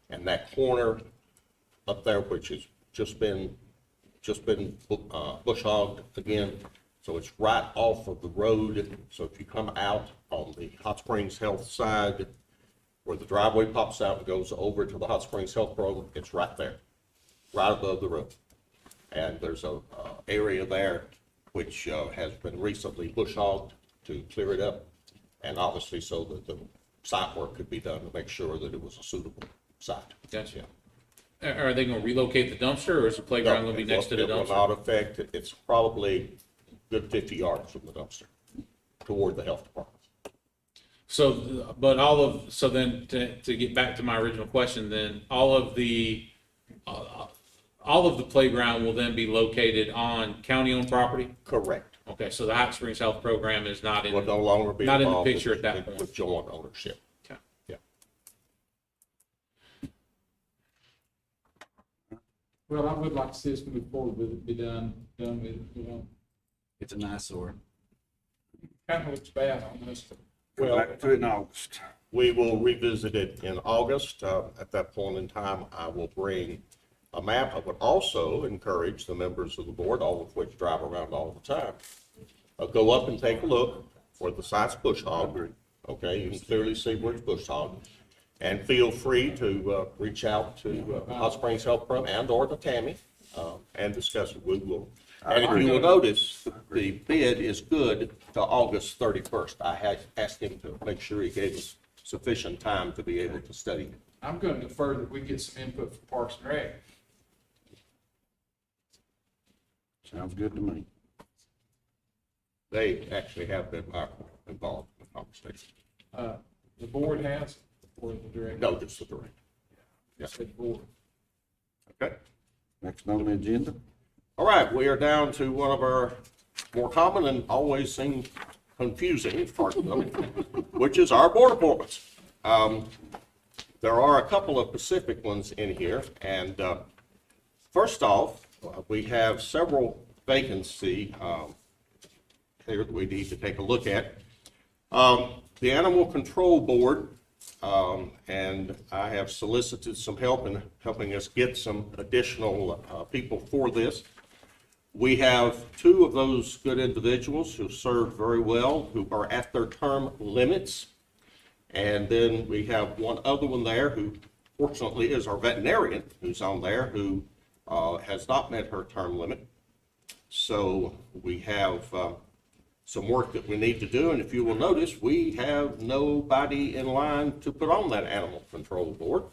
and that corner up there, which has just been bush hogged again. So it's right off of the road. So if you come out on the Hot Springs Health side, where the driveway pops out and goes over to the Hot Springs Health Program, it's right there, right above the road. And there's a area there which has been recently bush hogged to clear it up, and obviously so that the site work could be done to make sure that it was a suitable site. Gotcha. Are they gonna relocate the dumpster, or is the playground gonna be next to the It will dumpster? not affect it. It's probably a good 50 yards from the dumpster toward the health department. So, but so then to get back to my original question, then all of the playground will then be located on county-owned property? Correct. Okay, so the Hot Springs Health Program is not in, Will no longer be not in the involved picture at that point? with joint ownership. Okay. Yeah. Well, I would like to see us move forward with it, be done with it, you know. It's an eyesore. Kind of looks bad on this. Come back to it in August. We will revisit it in August. At that point in time, I will bring a map. I would also encourage the members of the board, all of which drive around all the time, go up and take a look where the site's bush hogged. Okay, you can clearly see where it's bush hogged. And feel free to reach out to Hot Springs Health Program and or to Tammy and discuss it. We will. And if you will notice, the bid is good to August 31st. I had asked him to make sure he gave us sufficient time to be able to study it. I'm going to defer that we get some input from Parks and Rec. Sounds good to me. They actually have been involved in the conversation. The board has, or the director? No, just the director. Yeah. Said board. Okay. Next on the agenda. All right, we are down to one of our more common and always seem confusing parts of them, which is our board appointments. There are a couple of specific ones in here, and first off, we have several vacancies here that we need to take a look at. The Animal Control Board, and I have solicited some help in helping us get some additional people for this. We have two of those good individuals who served very well, who are at their term limits. And then we have one other one there who fortunately is our veterinarian who's on there who has not met her term limit. So we have some work that we need to do. And if you will notice, we have nobody in line to put on that Animal Control Board.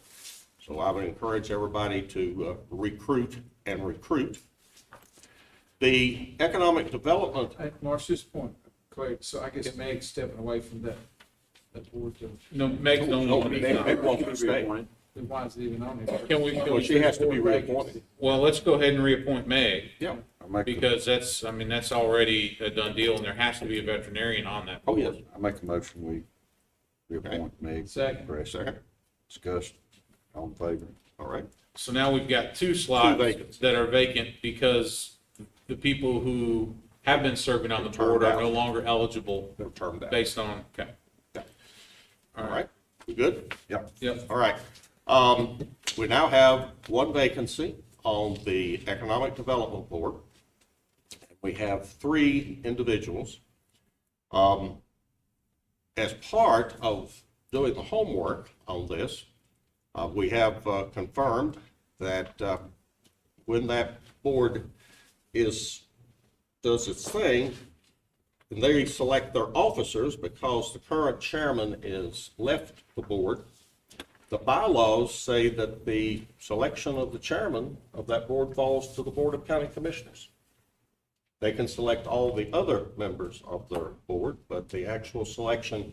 So I would encourage everybody to recruit and recruit. The Economic Development. Hey, Marsh, this point, Clay, so I guess Meg's stepping away from that board. No, Meg's don't want to be. Meg wants to stay. Then why is it even on there? Can we? Well, she has to be reappointed. Well, let's go ahead and reappoint Meg. Yeah. Because that's already a done deal, and there has to be a veterinarian on that board. Oh, yes. I make a motion, we reappoint Meg. Second. Second. Discussion. All in favor? All right. So now we've got two slots vacancies. that are vacant because the people who have been serving on the board are no longer eligible They're termed out. based on, okay. All right. We good? Yep. Yep. All right. We now have one vacancy on the Economic Development Board. We have three individuals. As part of doing the homework on this, We have confirmed that when that board does its thing, and they select their officers, because the current chairman is left the board, the bylaws say that the selection of the chairman of that board falls to the Board of County Commissioners. They can select all the other members of their board, but the actual selection,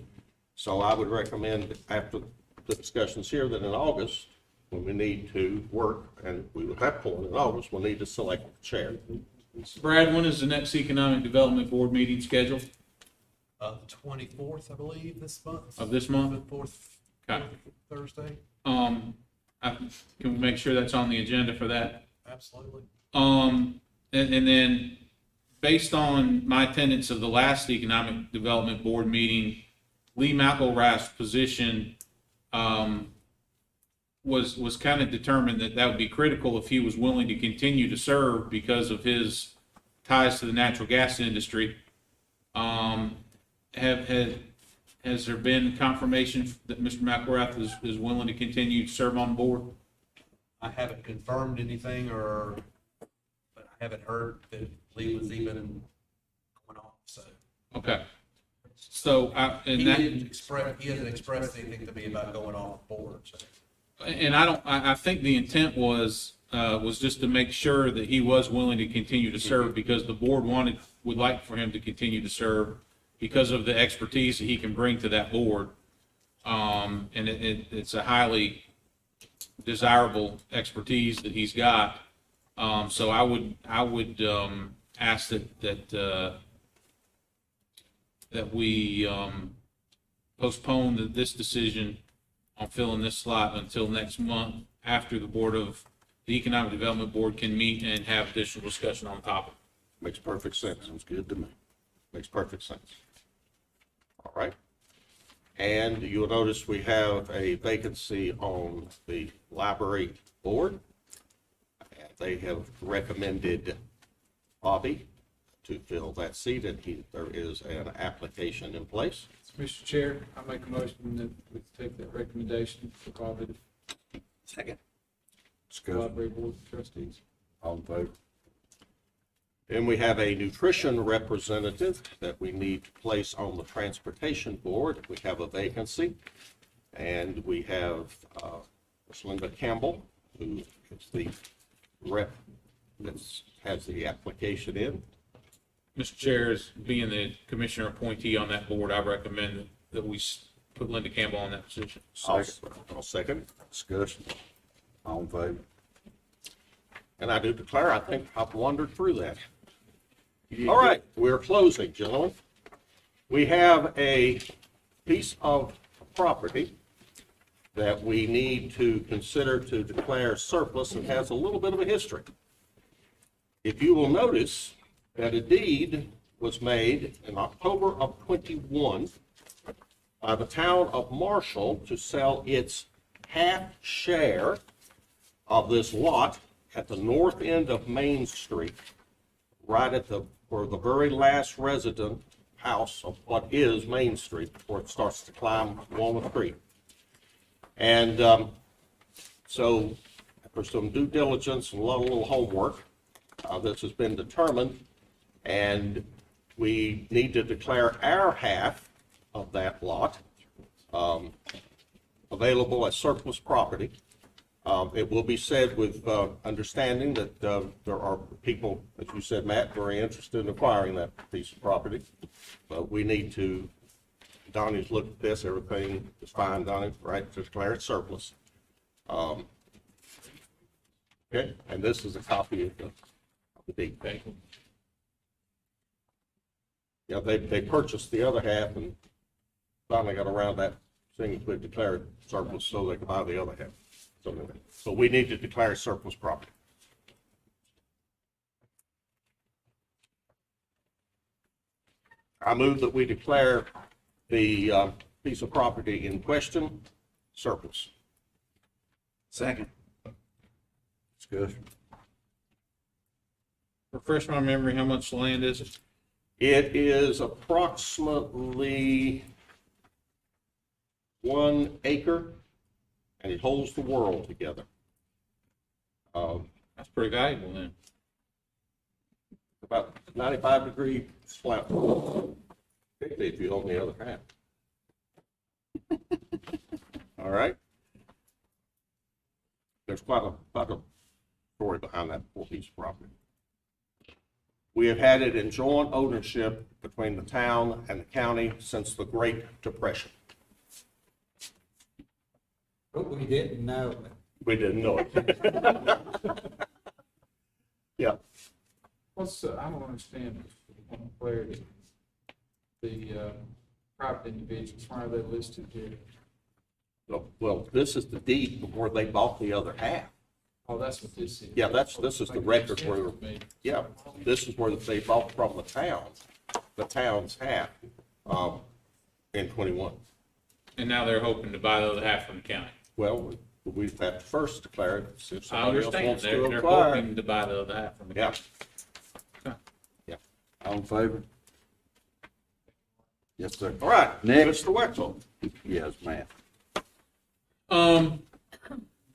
so I would recommend after the discussions here that in August, when we need to work, and we will have point in August, we'll need to select the chair. Brad, when is the next Economic Development Board meeting scheduled? The 24th, I believe, this month. Of this month? The fourth Okay. Thursday. Can we make sure that's on the agenda for that? Absolutely. And then, based on my attendance of the last Economic Development Board meeting, Lee McElrath's position was kind of determined that would be critical if he was willing to continue to serve because of his ties to the natural gas industry. Has there been confirmation that Mr. McElrath is willing to continue to serve on the board? I haven't confirmed anything, but I haven't heard that Lee was even going off. So Okay. So he hasn't expressed anything to me about going off the board. So. And I think the intent was just to make sure that he was willing to continue to serve because the board would like for him to continue to serve because of the expertise that he can bring to that board. And it's a highly desirable expertise that he's got. So I would ask that we postpone this decision on filling this slot until next month after the Economic Development Board can meet and have additional discussion on the topic. Makes perfect sense. Sounds good to me. Makes perfect sense. All right. And you'll notice we have a vacancy on the library board. They have recommended Bobby to fill that seat, and there is an application in place. Mr. Chair, I make a motion that we take that recommendation for Bobby to Second. Library Board of Trustees. All in favor? Then we have a nutrition representative that we need to place on the transportation board. We have a vacancy. And we have Ms. Linda Campbell, who is the rep that has the application in. Mr. Chair, as being the commissioner appointee on that board, I recommend that we put Linda Campbell on that position. I'll second. Discussion. All in favor? And I do declare, I think I've wandered through that. All right, we're closing, gentlemen. We have a piece of property that we need to consider to declare surplus and has a little bit of a history. If you will notice that a deed was made in October of 21 by the town of Marshall to sell its half share of this lot at the north end of Main Street, right at where the very last resident house of what is Main Street before it starts to climb Walnut Creek. And so after some due diligence and a little homework, this has been determined, and we need to declare our half of that lot available as surplus property. It will be said with understanding that there are people, as you said, Matt, very interested in acquiring that piece of property. But we need to, Donnie's looked at this, everything is fine, Donnie, right, to declare it surplus. Okay, and this is a copy of the deed. Yeah, they purchased the other half and finally got around that thing to declare it surplus so they could buy the other half. So we need to declare surplus property. I move that we declare the piece of property in question surplus. Second. Discussion. Refresh my memory, how much land is it? It is approximately 1 acre, and it holds the world together. That's pretty valuable then. About 95-degree slant, particularly if you own the other half. All right? There's quite a story behind that poor piece of property. We have had it in joint ownership between the town and the county since the Great Depression. But we didn't know it. We didn't know it. Yeah. What's, I don't understand, on clarity, the private individuals, why are they listed here? Well, this is the deed before they bought the other half. Oh, that's what this is. Yeah, this is the record where, yeah, this is where they bought from the town's half, in 21. And now they're hoping to buy the other half from the county. Well, we have to first declare it, see if I somebody else understand, wants to they're acquire. hoping to buy the other half from the Yeah. county. Yeah. All in favor? Yes, sir. All right, Next. Mr. Wetzel. Yes, ma'am.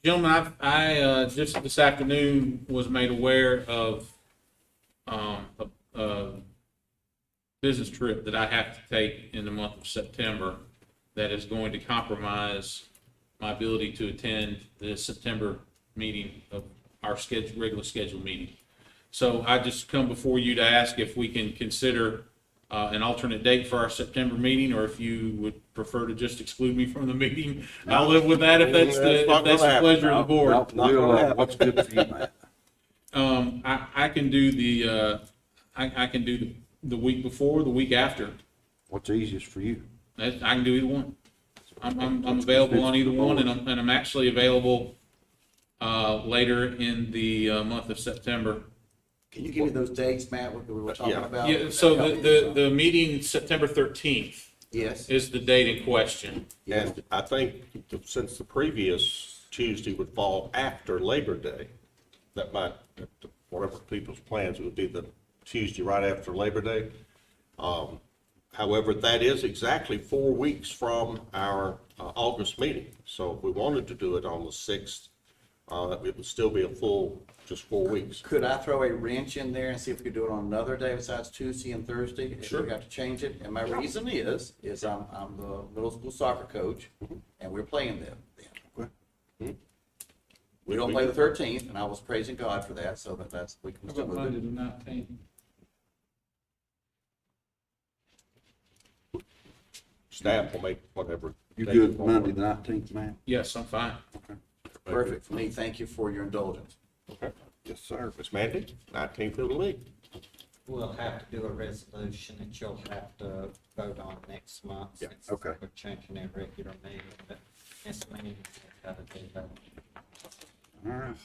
Gentlemen, I just this afternoon was made aware of a business trip that I have to take in the month of September that is going to compromise my ability to attend the September meeting of our regular scheduled meeting. So I just come before you to ask if we can consider an alternate date for our September meeting, or if you would prefer to just exclude me from the meeting. I'll live with that if that's the pleasure of the board. What's good for you, Matt? I can do I can do the week before, the week after. What's easiest for you? I can do either one. I'm available on either one, and I'm actually available later in the month of September. Can you give me those dates, Matt, what we were talking about? Yeah, so the meeting, September 13th. Yes. Is the date in question. And I think since the previous Tuesday would fall after Labor Day, that might, whatever people's plans, it would be the Tuesday right after Labor Day. However, that is exactly 4 weeks from our August meeting. So if we wanted to do it on the 6th, it would still be a full, just 4 weeks. Could I throw a wrench in there and see if we could do it on another day besides Tuesday and Thursday? Sure. If we have to change it, and my reason is I'm the middle school soccer coach, and we're playing them. We don't play the 13th, and I was praising God for that, so that's, we can How still about move Monday it. the 19th? Staff will make whatever. You they good want. Monday the 19th, Matt? Yes, I'm fine. Okay. Perfect for me. Thank you for your indulgence. Okay. Yes, sir. Ms. Mandy, 19th of the league. We'll have to do a resolution that you'll have to vote on next month. Yeah, since okay. We're changing our regular meeting, but this meeting, we've got to do that. All right.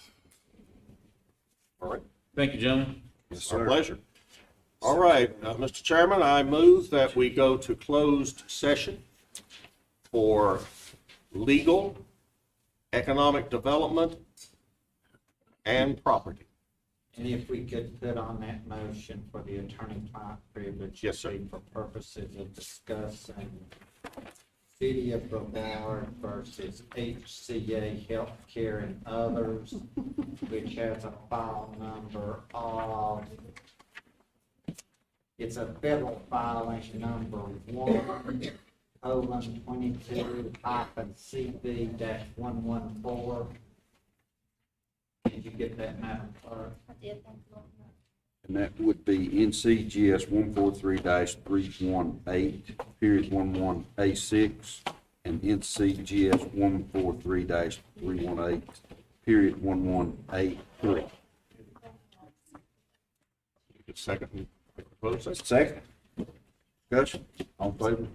All right. Thank you, gentlemen. Yes, Our sir. pleasure. All right, Mr. Chairman, I move that we go to closed session for legal, economic development, and property. And if we could put on that motion for the attorney-client privilege. Yes, sir. For purposes of discussing City of Brevard versus HCA Healthcare and others, which has a file number of, it's a federal filing number 1:22-CB-114. Did you get that, Madam Clerk? I did, thank you. And that would be NCGS 143-318, period 11A6, and NCGS 143-318, period 11A3. Second, close session. Second. Discussion, all in favor?